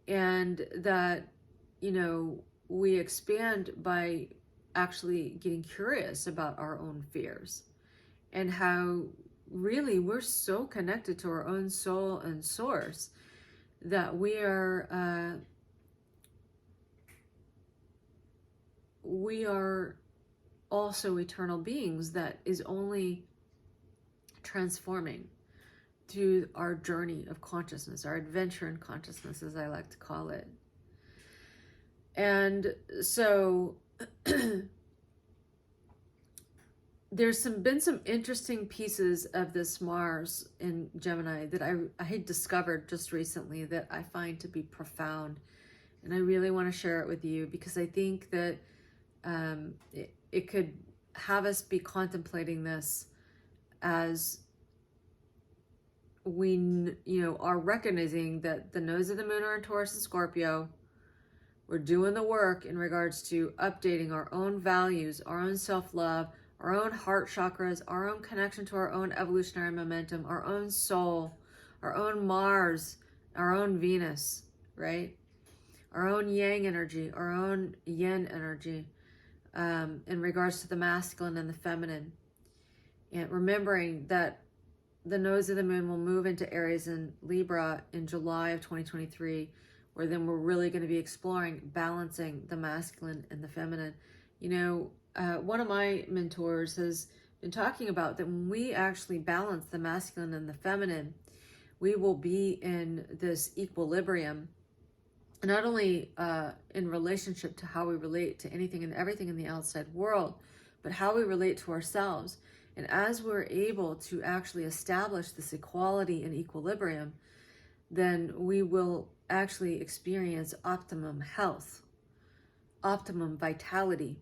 And that, we expand by actually getting curious about our own fears, and how really we're so connected to our own soul and source that we are also eternal beings that is only transforming through our journey of consciousness, our adventure in consciousness, as I like to call it. And so there's been some interesting pieces of this Mars in Gemini that I had discovered just recently that I find to be profound. And I really want to share it with you because I think that it could have us be contemplating this as we, are recognizing that the nodes of the moon are in Taurus and Scorpio. We're doing the work in regards to updating our own values, our own self-love, our own heart chakras, our own connection to our own evolutionary momentum, our own soul, our own Mars, our own Venus, right? Our own yang energy, our own yin energy, in regards to the masculine and the feminine. And remembering that the nodes of the moon will move into Aries and Libra in July of 2023, where then we're really going to be exploring balancing the masculine and the feminine. One of my mentors has been talking about that when we actually balance the masculine and the feminine, we will be in this equilibrium, not only in relationship to how we relate to anything and everything in the outside world, but how we relate to ourselves. And as we're able to actually establish this equality and equilibrium, then we will actually experience optimum health, optimum vitality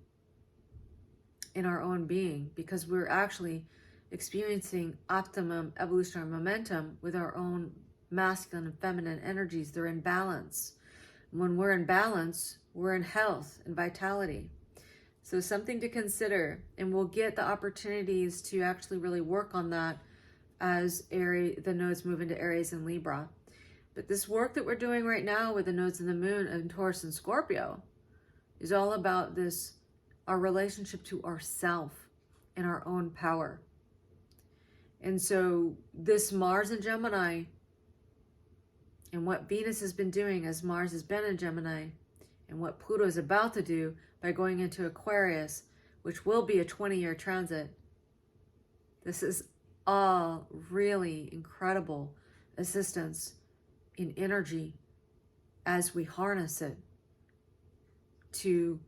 in our own being, because we're actually experiencing optimum evolutionary momentum with our own masculine and feminine energies. They're in balance. When we're in balance, we're in health and vitality. So something to consider, and we'll get the opportunities to actually really work on that as the nodes move into Aries and Libra. But this work that we're doing right now with the nodes of the moon in Taurus and Scorpio is all about this, our relationship to ourself and our own power. And so this Mars in Gemini, and what Venus has been doing as Mars has been in Gemini, and what Pluto is about to do by going into Aquarius, which will be a 20-year transit. This is all really incredible assistance in energy as we harness it to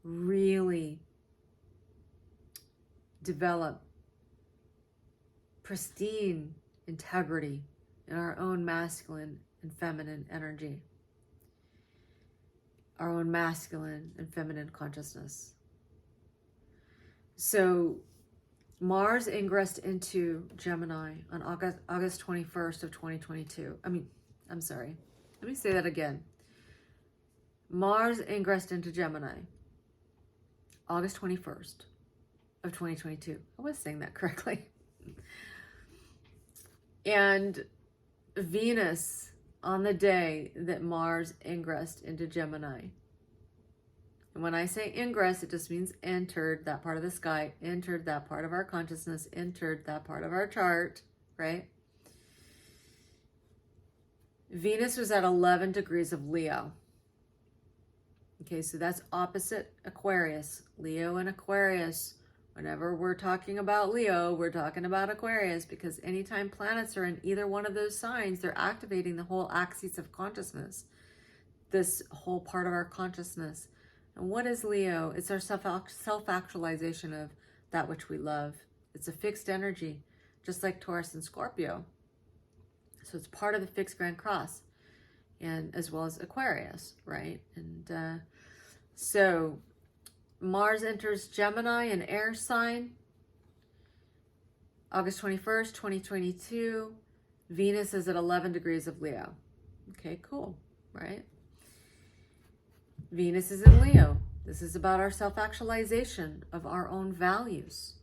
really develop pristine integrity in our own masculine and feminine energy, our own masculine and feminine consciousness. So Mars ingressed into Gemini on August 21st of 2022. I'm sorry. Let me say that again. Mars ingressed into Gemini August 21st of 2022. I was saying that correctly. And Venus on the day that Mars ingressed into Gemini. And when I say ingress, it just means entered that part of the sky, entered that part of our consciousness, entered that part of our chart, right? Venus was at 11 degrees of Leo. Okay, so that's opposite Aquarius. Leo and Aquarius. Whenever we're talking about Leo, we're talking about Aquarius, because anytime planets are in either one of those signs, they're activating the whole axis of consciousness, this whole part of our consciousness. And what is Leo? It's our self-actualization of that which we love. It's a fixed energy, just like Taurus and Scorpio. So it's part of the fixed Grand Cross, and as well as Aquarius, right? And so Mars enters Gemini, an air sign, August 21st, 2022. Venus is at 11 degrees of Leo. Okay, cool, right? Venus is in Leo. This is about our self-actualization of our own values.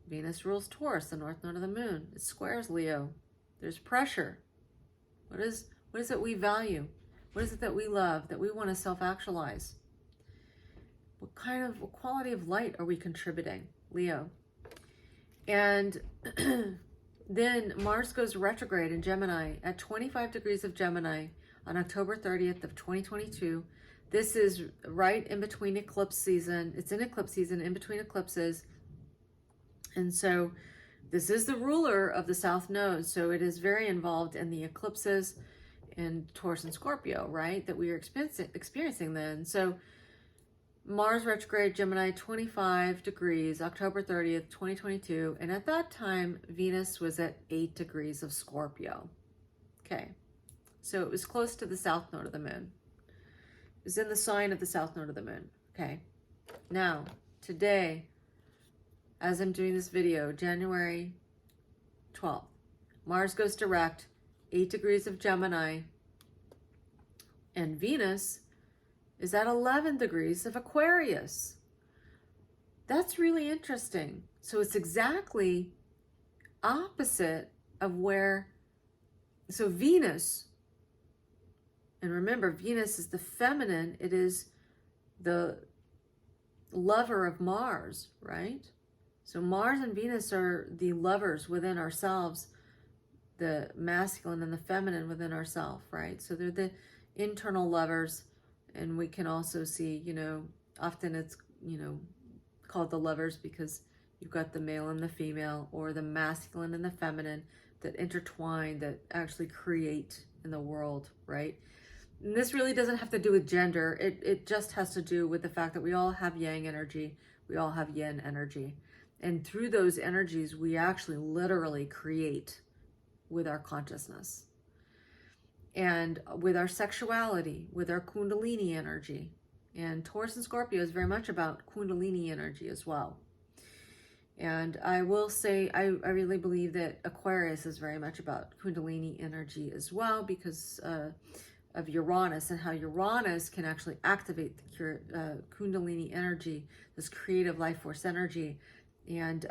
Venus rules Taurus, the north node of the moon. It squares Leo. There's pressure. What is it we value? What is it that we love, that we want to self-actualize? What kind of quality of light are we contributing, Leo? And then Mars goes retrograde in Gemini at 25 degrees of Gemini on October 30th of 2022. This is right in between eclipse season. It's in eclipse season, in between eclipses. And so this is the ruler of the South Node, so it is very involved in the eclipses in Taurus and Scorpio, right, that we are experiencing then. So Mars retrograde Gemini, 25 degrees, October 30th, 2022. And at that time, Venus was at 8 degrees of Scorpio. Okay, so it was close to the South Node of the Moon. It was in the sign of the South Node of the Moon. Okay, now, today, as I'm doing this video, January 12th, Mars goes direct, 8 degrees of Gemini, and Venus is at 11 degrees of Aquarius. That's really interesting. So it's exactly opposite of where, so Venus, and remember, Venus is the feminine, it is the lover of Mars, right? So Mars and Venus are the lovers within ourselves, the masculine and the feminine within ourselves, right? So they're the internal lovers. And we can also see, you know, often it's, you know, called the lovers because you've got the male and the female, or the masculine and the feminine that intertwine, that actually create in the world, right? And this really doesn't have to do with gender. It just has to do with the fact that we all have yang energy. We all have yin energy. And through those energies, we actually literally create with our consciousness. And with our sexuality, with our Kundalini energy. And Taurus and Scorpio is very much about Kundalini energy as well. And I will say, I really believe that Aquarius is very much about Kundalini energy as well, because of Uranus, and how Uranus can actually activate the Kundalini energy, this creative life force energy. And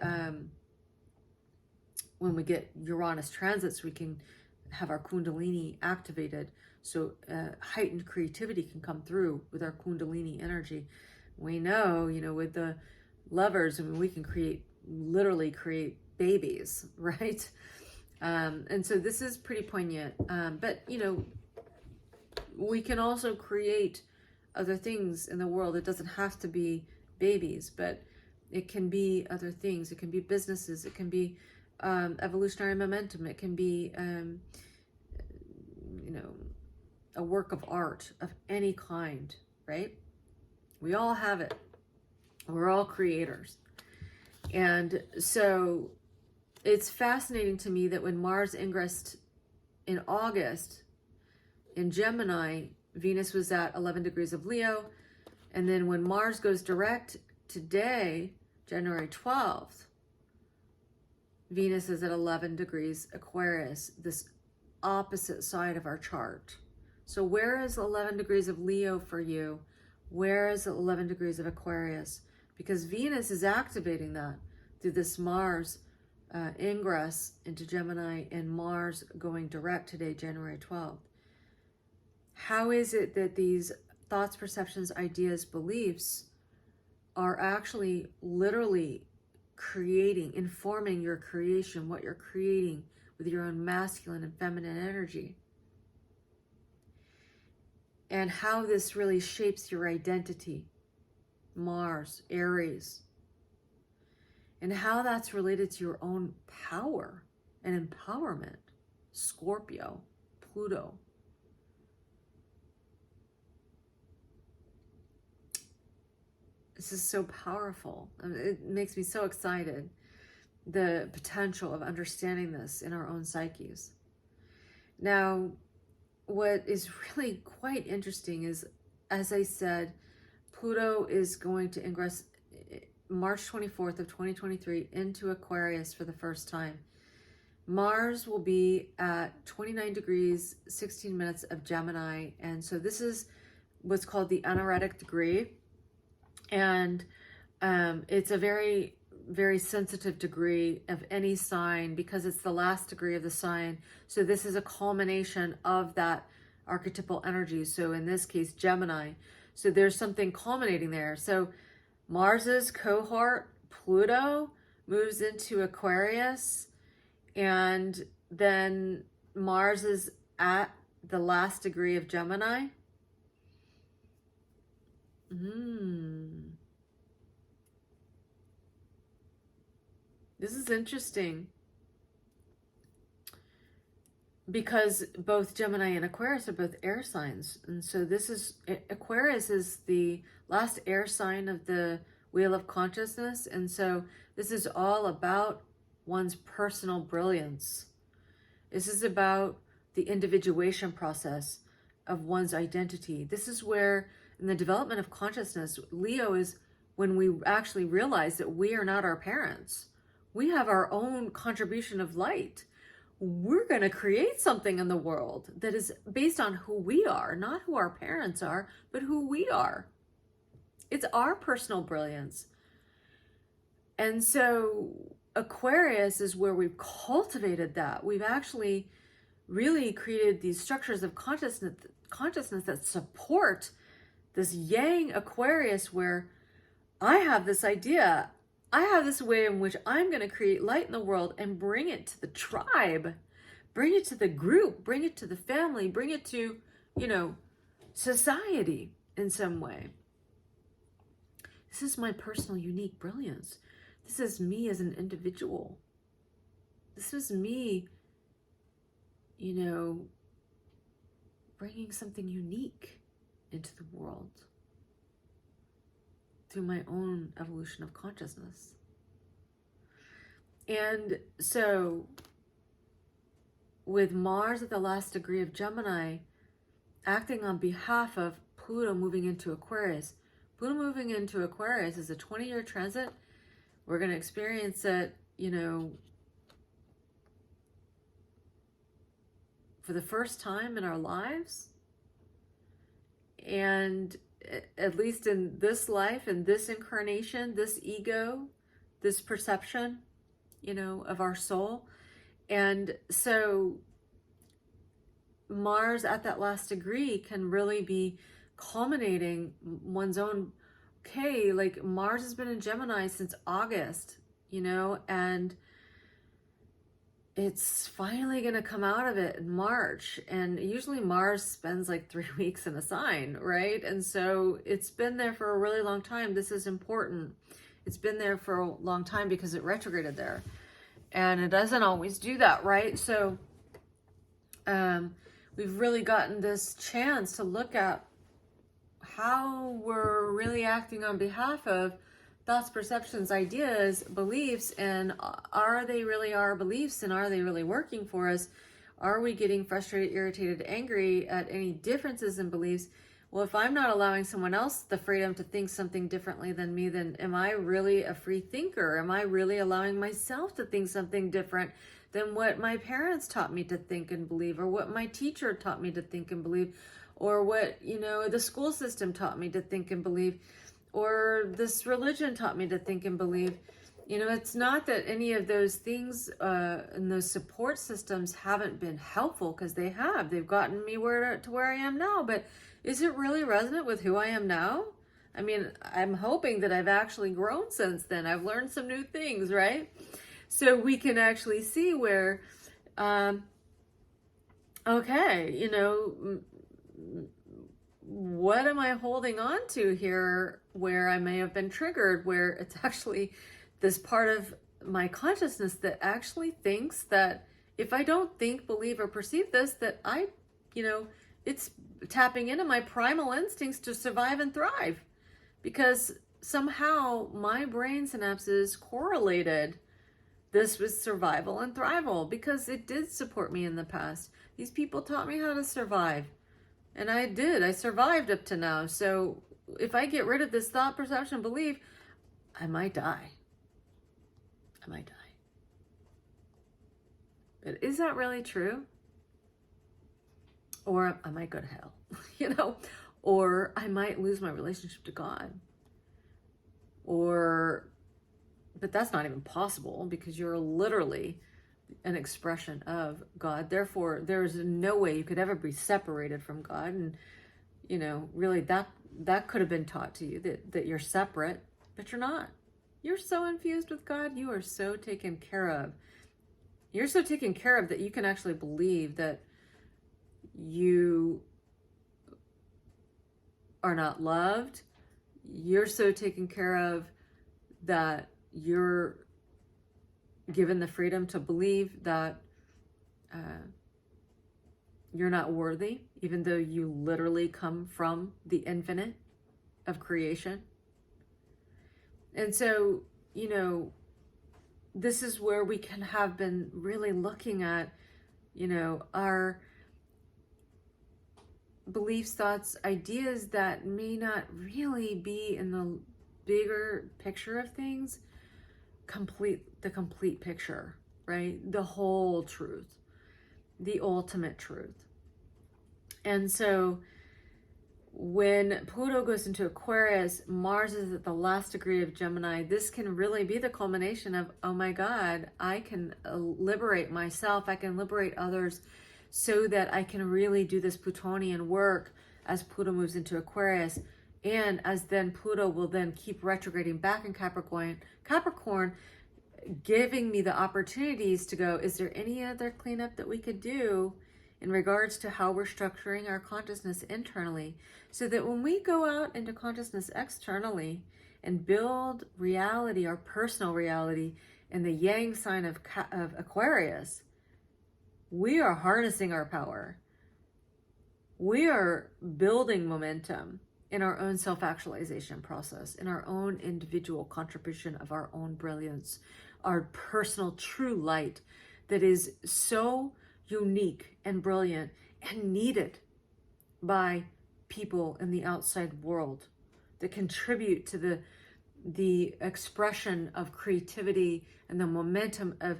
when we get Uranus transits, we can have our Kundalini activated, so heightened creativity can come through with our Kundalini energy. We know, you know, with the lovers, I mean, we can literally create babies, right? And so this is pretty poignant. But, you know, we can also create other things in the world. It doesn't have to be babies, but it can be other things. It can be businesses. It can be evolutionary momentum. It can be, you know, a work of art of any kind, right? We all have it. We're all creators. And so it's fascinating to me that when Mars ingressed in August in Gemini, Venus was at 11 degrees of Leo. And then when Mars goes direct today, January 12th, Venus is at 11 degrees Aquarius, this opposite side of our chart. So where is 11 degrees of Leo for you? Where is 11 degrees of Aquarius? Because Venus is activating that through this Mars ingress into Gemini, and Mars going direct today, January 12th. How is it that these thoughts, perceptions, ideas, beliefs are actually literally creating, informing your creation, what you're creating with your own masculine and feminine energy? And how this really shapes your identity, Mars, Aries, and how that's related to your own power and empowerment, Scorpio, Pluto. This is so powerful. I mean, it makes me so excited, the potential of understanding this in our own psyches. Now, what is really quite interesting is, as I said, Pluto is going to ingress March 24th of 2023 into Aquarius for the first time. Mars will be at 29 degrees, 16 minutes of Gemini. And so this is what's called the anaretic degree. And it's a very, very sensitive degree of any sign because it's the last degree of the sign. So this is a culmination of that archetypal energy. So in this case, Gemini. So there's something culminating there. So Mars's cohort, Pluto, moves into Aquarius, and then Mars is at the last degree of Gemini. This is interesting because both Gemini and Aquarius are both air signs. And so this is, Aquarius is the last air sign of the wheel of consciousness. And so this is all about one's personal brilliance. This is about the individuation process of one's identity. This is where, in the development of consciousness, Leo is when we actually realize that we are not our parents. We have our own contribution of light. We're going to create something in the world that is based on who we are, not who our parents are, but who we are. It's our personal brilliance. And so Aquarius is where we've cultivated that. We've actually really created these structures of consciousness that support this yang Aquarius, where I have this idea, I have this way in which I'm going to create light in the world and bring it to the tribe, bring it to the group, bring it to the family, bring it to, society in some way. This is my personal unique brilliance. This is me as an individual. This is me, bringing something unique into the world through my own evolution of consciousness. And so with Mars at the last degree of Gemini, acting on behalf of Pluto moving into Aquarius. Pluto moving into Aquarius is a 20-year transit. We're going to experience it, for the first time in our lives. And at least in this life, in this incarnation, this ego, this perception, of our soul. And so Mars at that last degree can really be culminating one's own, like Mars has been in Gemini since August, and it's finally going to come out of it in March. And usually Mars spends like 3 weeks in a sign, right? And so it's been there for a really long time. This is important. It's been there for a long time because it retrograded there. And it doesn't always do that, right? So we've really gotten this chance to look at how we're really acting on behalf of thoughts, perceptions, ideas, beliefs, and are they really our beliefs, and are they really working for us? Are we getting frustrated, irritated, angry at any differences in beliefs? Well, if I'm not allowing someone else the freedom to think something differently than me, then am I really a free thinker? Am I really allowing myself to think something different than what my parents taught me to think and believe, or what my teacher taught me to think and believe, or what, the school system taught me to think and believe, or this religion taught me to think and believe? It's not that any of those things and those support systems haven't been helpful, because they have. They've gotten me to where I am now. But is it really resonant with who I am now? I mean, I'm hoping that I've actually grown since then. I've learned some new things, right? So we can actually see where, what am I holding on to here where I may have been triggered, where it's actually this part of my consciousness that actually thinks that if I don't think, believe, or perceive this, that it's tapping into my primal instincts to survive and thrive, because somehow my brain synapses correlated this with survival and thrival, because it did support me in the past. These people taught me how to survive. And I survived up to now. So if I get rid of this thought, perception, belief, I might die. But is that really true? Or I might go to hell, or I might lose my relationship to God. But that's not even possible, because you're literally an expression of God. Therefore, there is no way you could ever be separated from God. And, really that could have been taught to you, that you're separate, but you're not. You're so infused with God. You are so taken care of. You're so taken care of that you can actually believe that you are not loved. You're so taken care of that you're given the freedom to believe that you're not worthy, even though you literally come from the infinite of creation. And so, you know, this is where we can have been really looking at, you know, our beliefs, thoughts, ideas that may not really be in the bigger picture of things, the complete picture, right? The whole truth, the ultimate truth. And so when Pluto goes into Aquarius, Mars is at the last degree of Gemini. This can really be the culmination of, oh my God, I can liberate myself. I can liberate others so that I can really do this Plutonian work as Pluto moves into Aquarius. And as then Pluto will then keep retrograding back in Capricorn, giving me the opportunities to go, is there any other cleanup that we could do in regards to how we're structuring our consciousness internally, so that when we go out into consciousness externally and build reality, our personal reality, in the yang sign of Aquarius, we are harnessing our power. We are building momentum in our own self-actualization process, in our own individual contribution of our own brilliance, our personal true light that is so unique and brilliant and needed by people in the outside world that contribute to the expression of creativity and the momentum of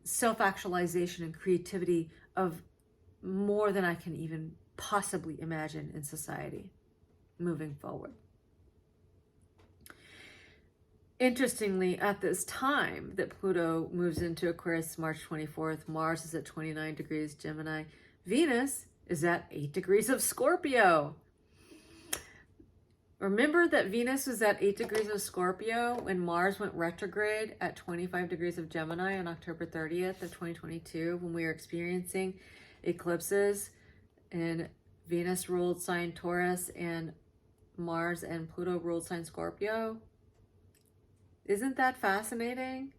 self-actualization and creativity of more than I can even possibly imagine in society moving forward. Interestingly, at this time that Pluto moves into Aquarius, March 24th, Mars is at 29 degrees Gemini, Venus is at 8 degrees of Scorpio. Remember that Venus was at 8 degrees of Scorpio when Mars went retrograde at 25 degrees of Gemini on October 30th of 2022, when we were experiencing eclipses in Venus ruled sign Taurus and Mars and Pluto ruled sign Scorpio. Isn't that fascinating?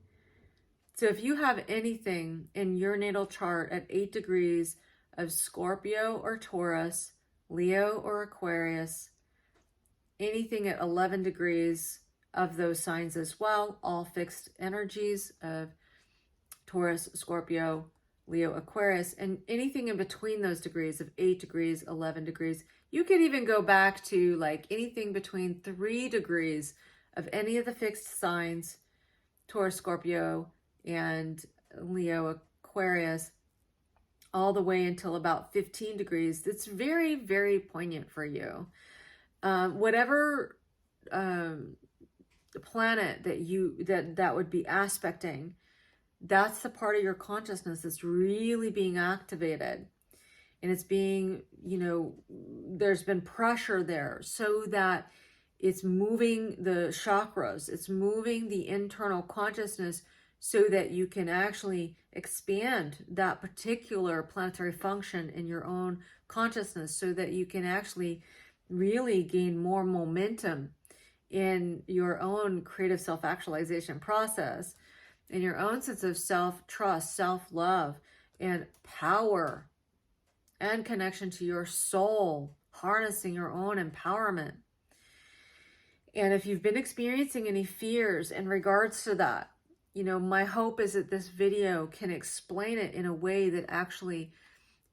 So if you have anything in your natal chart at 8 degrees of Scorpio or Taurus, Leo or Aquarius, anything at 11 degrees of those signs as well, all fixed energies of Taurus, Scorpio, Leo, Aquarius, and anything in between those degrees of 8 degrees, 11 degrees. You could even go back to like anything between 3 degrees of any of the fixed signs, Taurus, Scorpio, and Leo, Aquarius, all the way until about 15 degrees. That's very, very poignant for you. Whatever planet that would be aspecting, that's the part of your consciousness that's really being activated. And it's being, you know, there's been pressure there so that it's moving the chakras, it's moving the internal consciousness so that you can actually expand that particular planetary function in your own consciousness, so that you can actually really gain more momentum in your own creative self-actualization process, in your own sense of self-trust, self-love, and power, and connection to your soul, harnessing your own empowerment. And if you've been experiencing any fears in regards to that, you know, my hope is that this video can explain it in a way that actually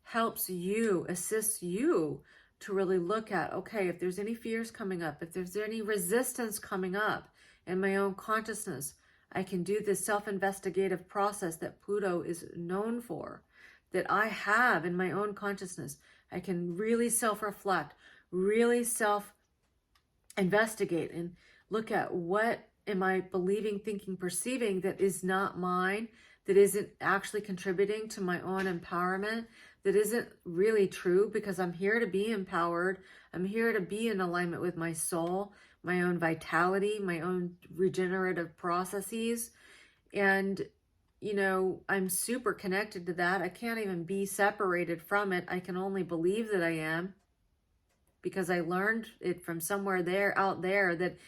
helps you, assists you to really look at, okay, if there's any fears coming up, if there's any resistance coming up in my own consciousness, I can do this self-investigative process that Pluto is known for, that I have in my own consciousness. I can really self-reflect, really self-investigate and look at what am I believing, thinking, perceiving that is not mine, that isn't actually contributing to my own empowerment, that isn't really true, because I'm here to be empowered. I'm here to be in alignment with my soul, my own vitality, my own regenerative processes. And, you know, I'm super connected to that. I can't even be separated from it. I can only believe that I am, because I learned it from somewhere there, out there, that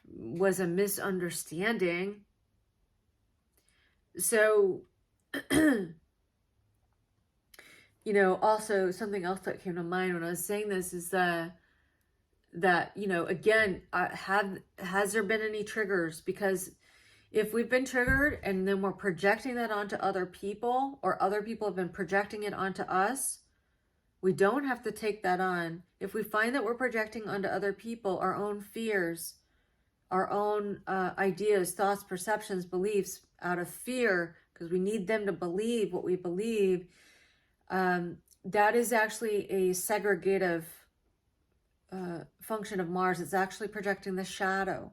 was a misunderstanding. So, also something else that came to mind when I was saying this is that, again, has there been any triggers? Because if we've been triggered and then we're projecting that onto other people, or other people have been projecting it onto us, we don't have to take that on. If we find that we're projecting onto other people our own fears, our own ideas, thoughts, perceptions, beliefs out of fear, because we need them to believe what we believe, that is actually a segregative function of Mars. It's actually projecting the shadow,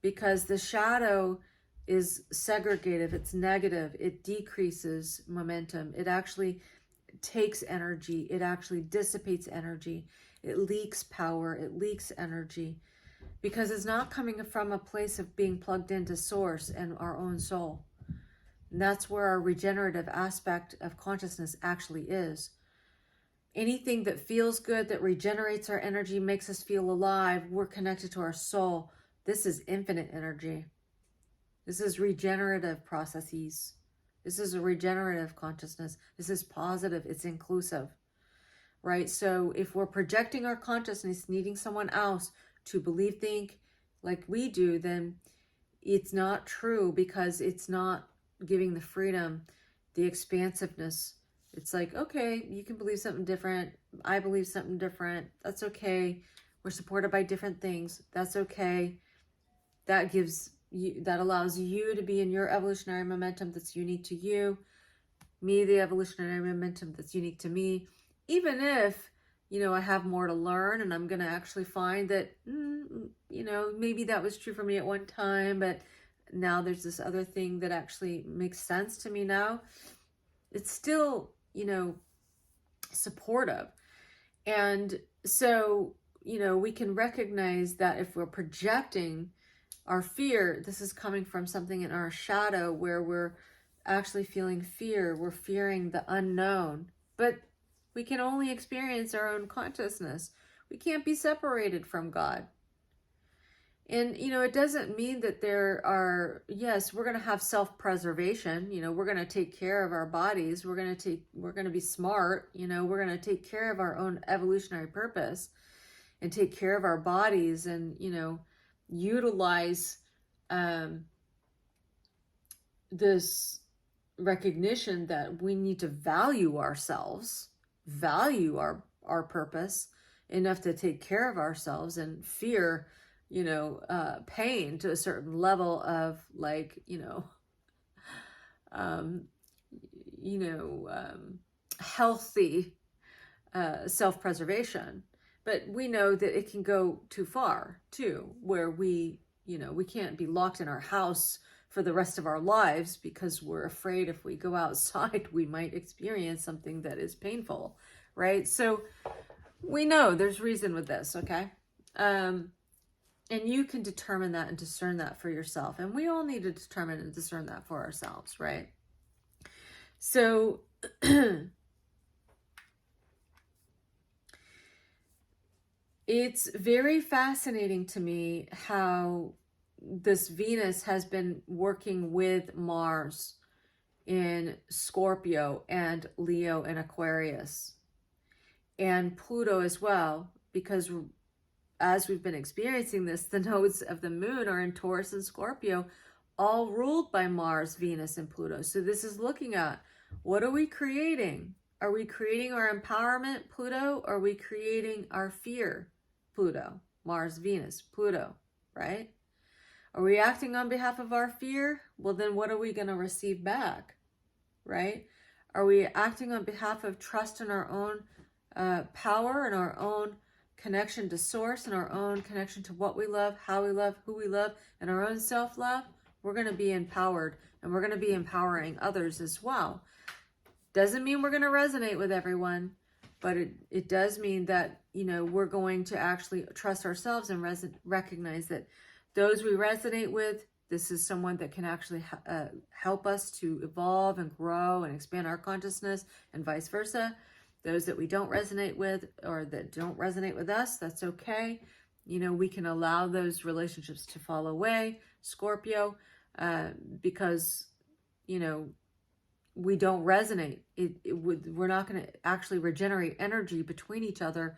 because the shadow is segregative, it's negative, it decreases momentum, it actually takes energy, it actually dissipates energy, it leaks power, it leaks energy, because it's not coming from a place of being plugged into source and our own soul. And that's where our regenerative aspect of consciousness actually is. Anything that feels good, that regenerates our energy, makes us feel alive, we're connected to our soul. This is infinite energy. This is regenerative processes. This is a regenerative consciousness. This is positive. It's inclusive, right? So if we're projecting our consciousness, needing someone else to believe, think like we do, then it's not true, because it's not giving the freedom, the expansiveness. It's like, okay, you can believe something different. I believe something different. That's okay. We're supported by different things. That's okay. That gives you, that allows you to be in your evolutionary momentum that's unique to you. Me, the evolutionary momentum that's unique to me. Even if, I have more to learn, and I'm going to actually find that, maybe that was true for me at one time, but now there's this other thing that actually makes sense to me now. It's still, supportive. And so, we can recognize that if we're projecting our fear, this is coming from something in our shadow where we're actually feeling fear. We're fearing the unknown, but we can only experience our own consciousness. We can't be separated from God. And, it doesn't mean that there are, yes, we're going to have self-preservation. We're going to take care of our bodies. We're going to be smart. We're going to take care of our own evolutionary purpose and take care of our bodies and, utilize this recognition that we need to value ourselves, value our purpose enough to take care of ourselves, and fear, pain to a certain level of healthy self-preservation. But we know that it can go too far too, where we can't be locked in our house for the rest of our lives because we're afraid if we go outside, we might experience something that is painful, right? So we know there's reason with this, okay? And you can determine that and discern that for yourself. And we all need to determine and discern that for ourselves, right? So it's very fascinating to me how this Venus has been working with Mars in Scorpio and Leo and Aquarius, and Pluto as well, because as we've been experiencing this, the nodes of the moon are in Taurus and Scorpio, all ruled by Mars, Venus, and Pluto. So this is looking at, what are we creating? Are we creating our empowerment, Pluto? Or are we creating our fear, Pluto? Mars, Venus, Pluto, right? Are we acting on behalf of our fear? Well, then what are we going to receive back, right? Are we acting on behalf of trust in our own power and our own connection to source and our own connection to what we love, how we love, who we love, and our own self-love? We're going to be empowered, and we're going to be empowering others as well. Doesn't mean we're going to resonate with everyone, but it does mean that, we're going to actually trust ourselves and recognize that those we resonate with, this is someone that can actually help us to evolve and grow and expand our consciousness, and vice versa. Those that we don't resonate with, or that don't resonate with us, that's okay. We can allow those relationships to fall away, Scorpio, because you know, we don't resonate. We're not going to actually regenerate energy between each other.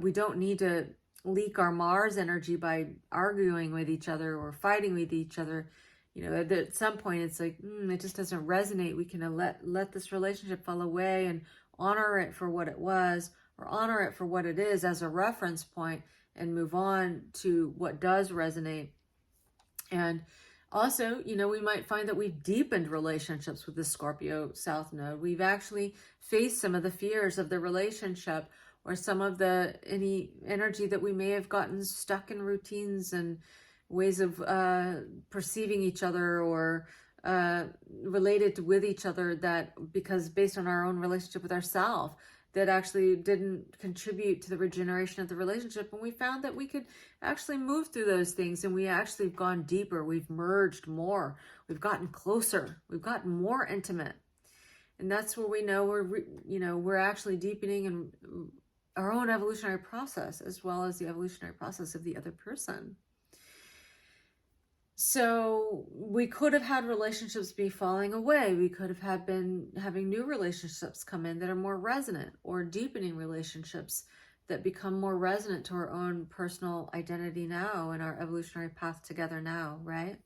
We don't need to leak our Mars energy by arguing with each other or fighting with each other. You know, at some point it's like, it just doesn't resonate. We can let this relationship fall away and honor it for what it was, or honor it for what it is as a reference point, and move on to what does resonate. And also, you know, we might find that we've deepened relationships with the Scorpio South Node. We've actually faced some of the fears of the relationship, or some of any energy that we may have gotten stuck in routines and ways of perceiving each other, or related with each other, that because based on our own relationship with ourselves, that actually didn't contribute to the regeneration of the relationship. And we found that we could actually move through those things, and we actually have gone deeper. We've merged more. We've gotten closer. We've gotten more intimate. And that's where we know we're actually deepening in our own evolutionary process, as well as the evolutionary process of the other person. So we could have had relationships be falling away. We could have been having new relationships come in that are more resonant, or deepening relationships that become more resonant to our own personal identity now and our evolutionary path together now, right?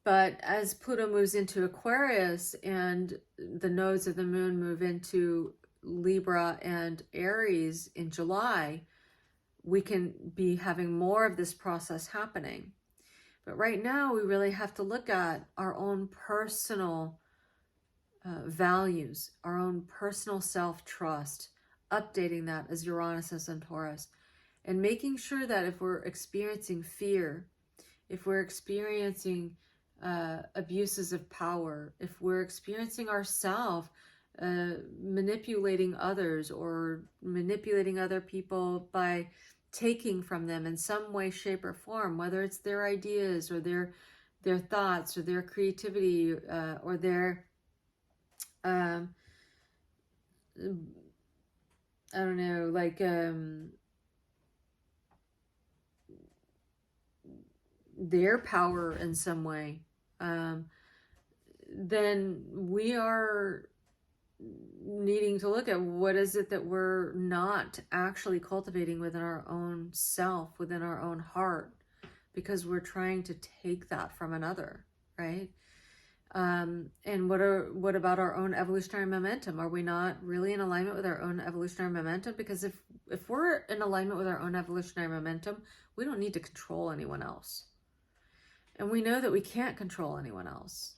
But as Pluto moves into Aquarius and the nodes of the moon move into Libra and Aries in July, we can be having more of this process happening. But right now, we really have to look at our own personal values, our own personal self-trust, updating that as Uranus is in Taurus, and making sure that if we're experiencing fear, if we're experiencing abuses of power, if we're experiencing ourselves manipulating others, or manipulating other people by taking from them in some way, shape, or form, whether it's their ideas or their thoughts or their creativity, or their I don't know, like their power in some way, then we are needing to look at what is it that we're not actually cultivating within our own self, within our own heart, because we're trying to take that from another, right? And what about our own evolutionary momentum? Are we not really in alignment with our own evolutionary momentum? Because if we're in alignment with our own evolutionary momentum, we don't need to control anyone else. And we know that we can't control anyone else.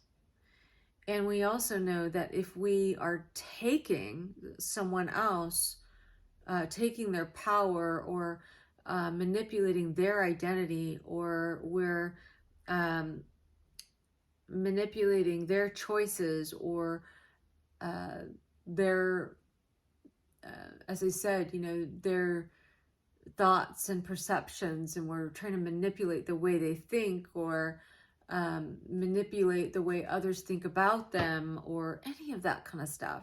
And we also know that if we are taking someone else, taking their power, or manipulating their identity, or we're manipulating their choices, or their, as I said, you know, their thoughts and perceptions, and we're trying to manipulate the way they think, or manipulate the way others think about them, or any of that kind of stuff,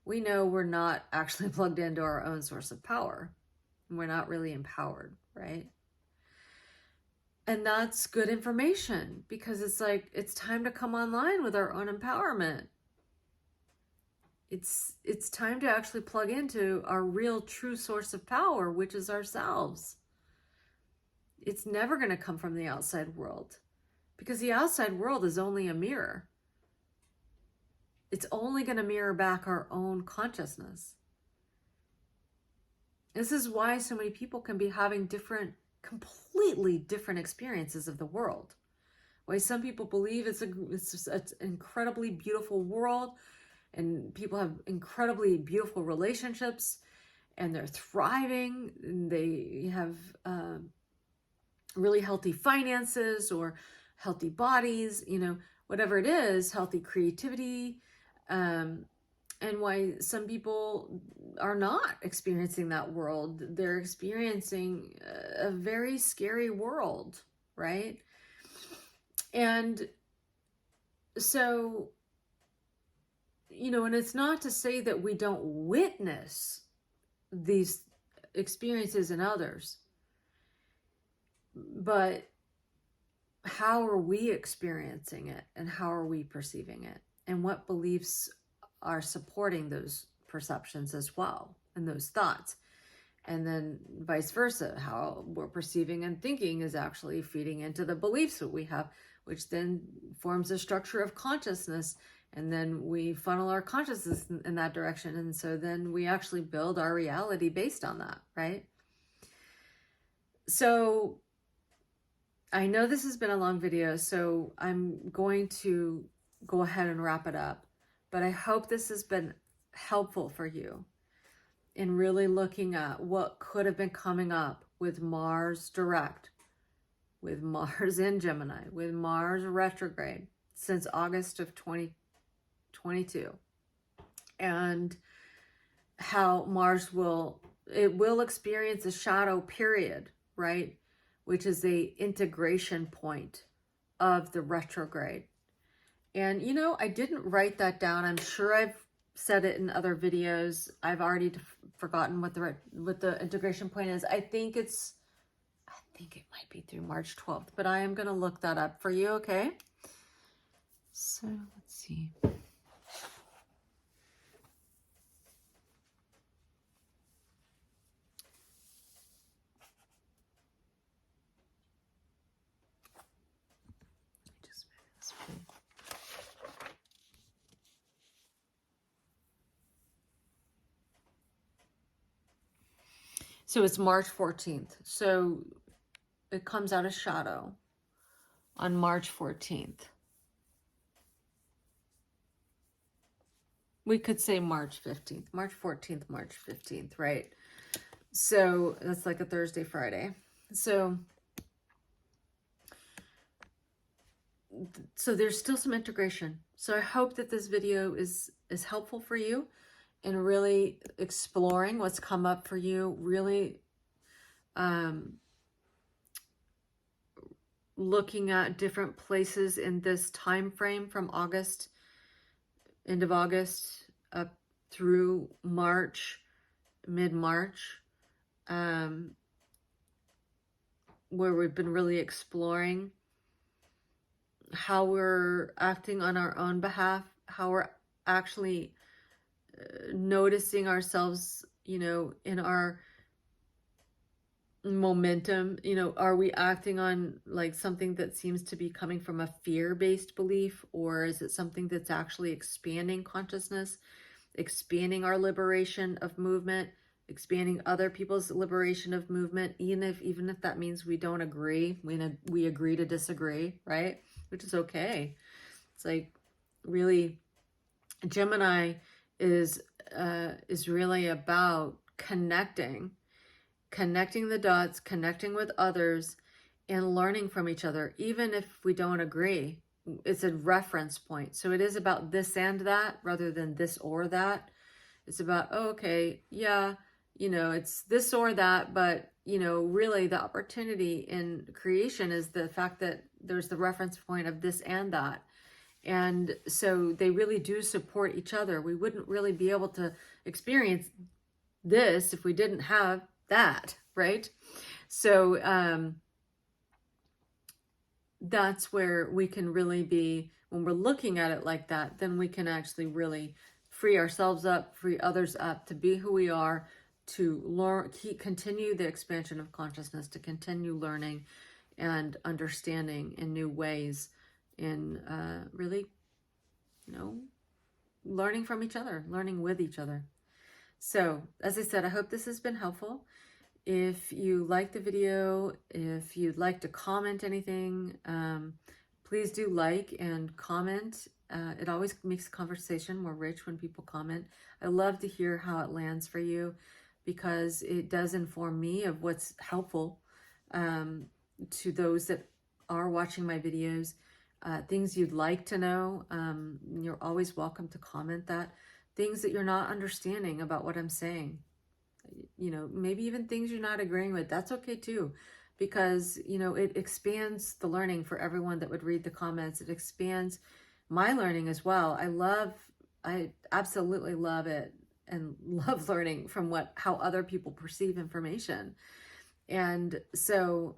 we know we're not actually plugged into our own source of power. We're not really empowered, right? And that's good information, because it's like, it's time to come online with our own empowerment. It's time to actually plug into our real true source of power, which is ourselves. It's never going to come from the outside world, because the outside world is only a mirror. It's only going to mirror back our own consciousness. This is why so many people can be having completely different experiences of the world. Why some people believe it's an incredibly beautiful world, and people have incredibly beautiful relationships, and they're thriving, and they have really healthy finances, or healthy bodies, you know, whatever it is, healthy creativity, and why some people are not experiencing that world. They're experiencing a very scary world, right? And so, you know, and it's not to say that we don't witness these experiences in others, but how are we experiencing it and how are we perceiving it, and what beliefs are supporting those perceptions as well and those thoughts. And then vice versa, how we're perceiving and thinking is actually feeding into the beliefs that we have, which then forms a structure of consciousness. And then we funnel our consciousness in that direction. And so then we actually build our reality based on that, right? So I know this has been a long video, so I'm going to go ahead and wrap it up. But I hope this has been helpful for you in really looking at what could have been coming up with Mars direct, with Mars in Gemini, with Mars retrograde since August of 2022. And how Mars will experience a shadow period, right? Which is a integration point of the retrograde. And, you know, I didn't write that down. I'm sure I've said it in other videos. I've already forgotten what the integration point is. I think it might be through March 12th, but I am going to look that up for you, okay? So let's see. So it's March 14th. So it comes out of shadow on March 14th. We could say March 15th, March 14th, March 15th, right? So that's like a Thursday, Friday. So there's still some integration. So I hope that this video is helpful for you in really exploring what's come up for you, really looking at different places in this time frame from August, end of August, up through March, mid-March, where we've been really exploring how we're acting on our own behalf, how we're actually noticing ourselves, you know, in our momentum. You know, are we acting on like something that seems to be coming from a fear-based belief, or is it something that's actually expanding consciousness, expanding our liberation of movement, expanding other people's liberation of movement, even if that means we don't agree, we agree to disagree, right? Which is okay. It's like, really, Gemini is really about connecting the dots, connecting with others, and learning from each other, even if we don't agree. It's a reference point. So it is about this and that rather than this or that. It's about, oh, okay, yeah, you know, it's this or that, but, you know, really the opportunity in creation is the fact that there's the reference point of this and that. And so they really do support each other. We wouldn't really be able to experience this if we didn't have that, right? So that's where we can really be, when we're looking at it like that, then we can actually really free ourselves up, free others up to be who we are, to learn, continue the expansion of consciousness, to continue learning and understanding in new ways, in really, you know, learning from each other, learning with each other. So, as I said, I hope this has been helpful. If you like the video, if you'd like to comment anything, please do like and comment. It always makes the conversation more rich when people comment. I love to hear how it lands for you, because it does inform me of what's helpful to those that are watching my videos. Things you'd like to know, you're always welcome to comment that. Things that you're not understanding about what I'm saying, you know, maybe even things you're not agreeing with, that's okay too, because, you know, it expands the learning for everyone that would read the comments. It expands my learning as well. I absolutely love it and love learning from how other people perceive information. And so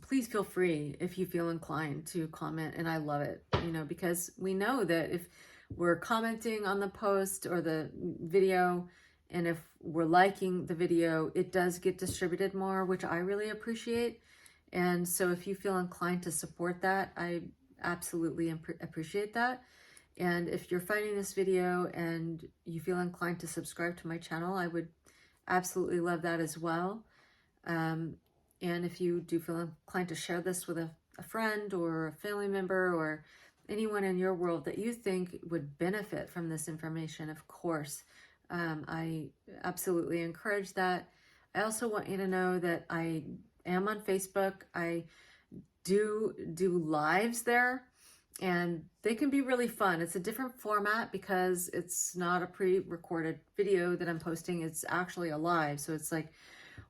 please feel free if you feel inclined to comment, and I love it, you know, because we know that if we're commenting on the post or the video, and if we're liking the video, it does get distributed more, which I really appreciate. And so if you feel inclined to support that, I absolutely appreciate that. And if you're finding this video and you feel inclined to subscribe to my channel, I would absolutely love that as well. And if you do feel inclined to share this with a friend or a family member or anyone in your world that you think would benefit from this information, of course, I absolutely encourage that. I also want you to know that I am on Facebook. I do lives there, and they can be really fun. It's a different format because it's not a pre-recorded video that I'm posting. It's actually a live. So it's like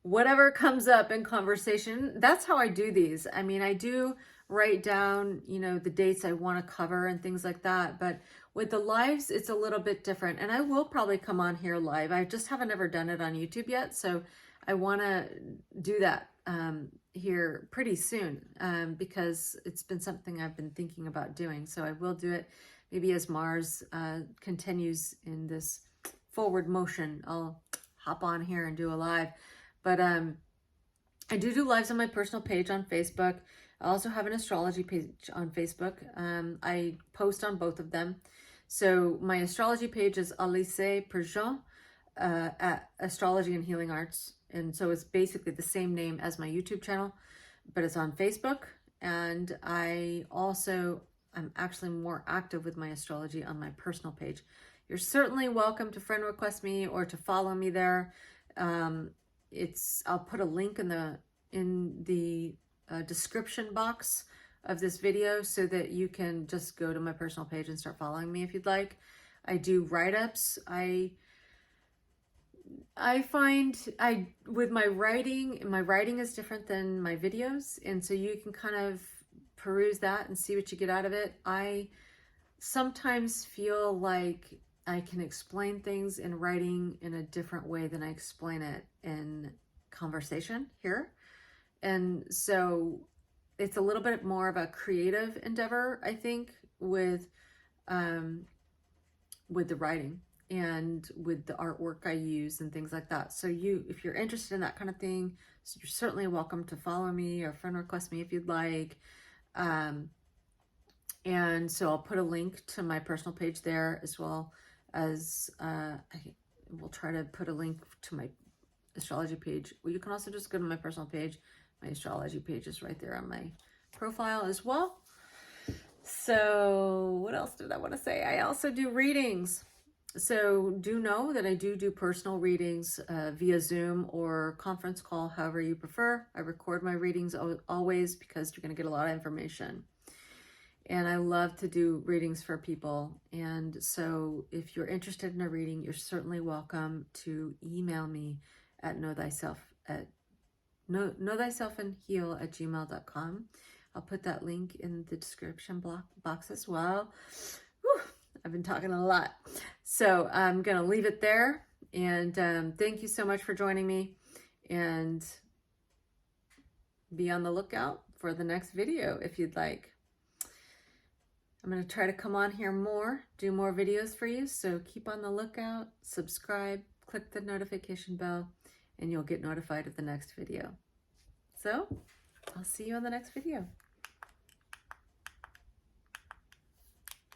whatever comes up in conversation, that's how I do these. I mean, I do write down, you know, the dates I want to cover and things like that. But with the lives, it's a little bit different. And I will probably come on here live. I just haven't ever done it on YouTube yet. So I want to do that here pretty soon because it's been something I've been thinking about doing. So I will do it maybe as Mars continues in this forward motion. I'll hop on here and do a live. But I do lives on my personal page on Facebook. I also have an astrology page on Facebook. I post on both of them. So my astrology page is Alisé at Astrology and Healing Arts. And so it's basically the same name as my YouTube channel, but it's on Facebook. And I'm actually more active with my astrology on my personal page. You're certainly welcome to friend request me or to follow me there. I'll put a link in the description box of this video so that you can just go to my personal page and start following me if you'd like. I do write-ups. I find with my writing is different than my videos, and so you can kind of peruse that and see what you get out of it. I sometimes feel like I can explain things in writing in a different way than I explain it in conversation here. And so it's a little bit more of a creative endeavor, I think, with the writing and with the artwork I use and things like that. So if you're interested in that kind of thing, so you're certainly welcome to follow me or friend request me if you'd like. And so I'll put a link to my personal page there, as well as I will try to put a link to my astrology page. Well, you can also just go to my personal page. My astrology page is right there on my profile as well. So what else did I want to say? I also do readings. So do know that I do personal readings via Zoom or conference call, however you prefer. I record my readings always because you're going to get a lot of information. And I love to do readings for people. And so if you're interested in a reading, you're certainly welcome to email me at knowthyselfandheal@gmail.com. I'll put that link in the description box as well. Whew, I've been talking a lot. So I'm going to leave it there. And thank you so much for joining me. And be on the lookout for the next video if you'd like. I'm going to try to come on here more, do more videos for you. So keep on the lookout, subscribe, click the notification bell, and you'll get notified of the next video. So I'll see you on the next video.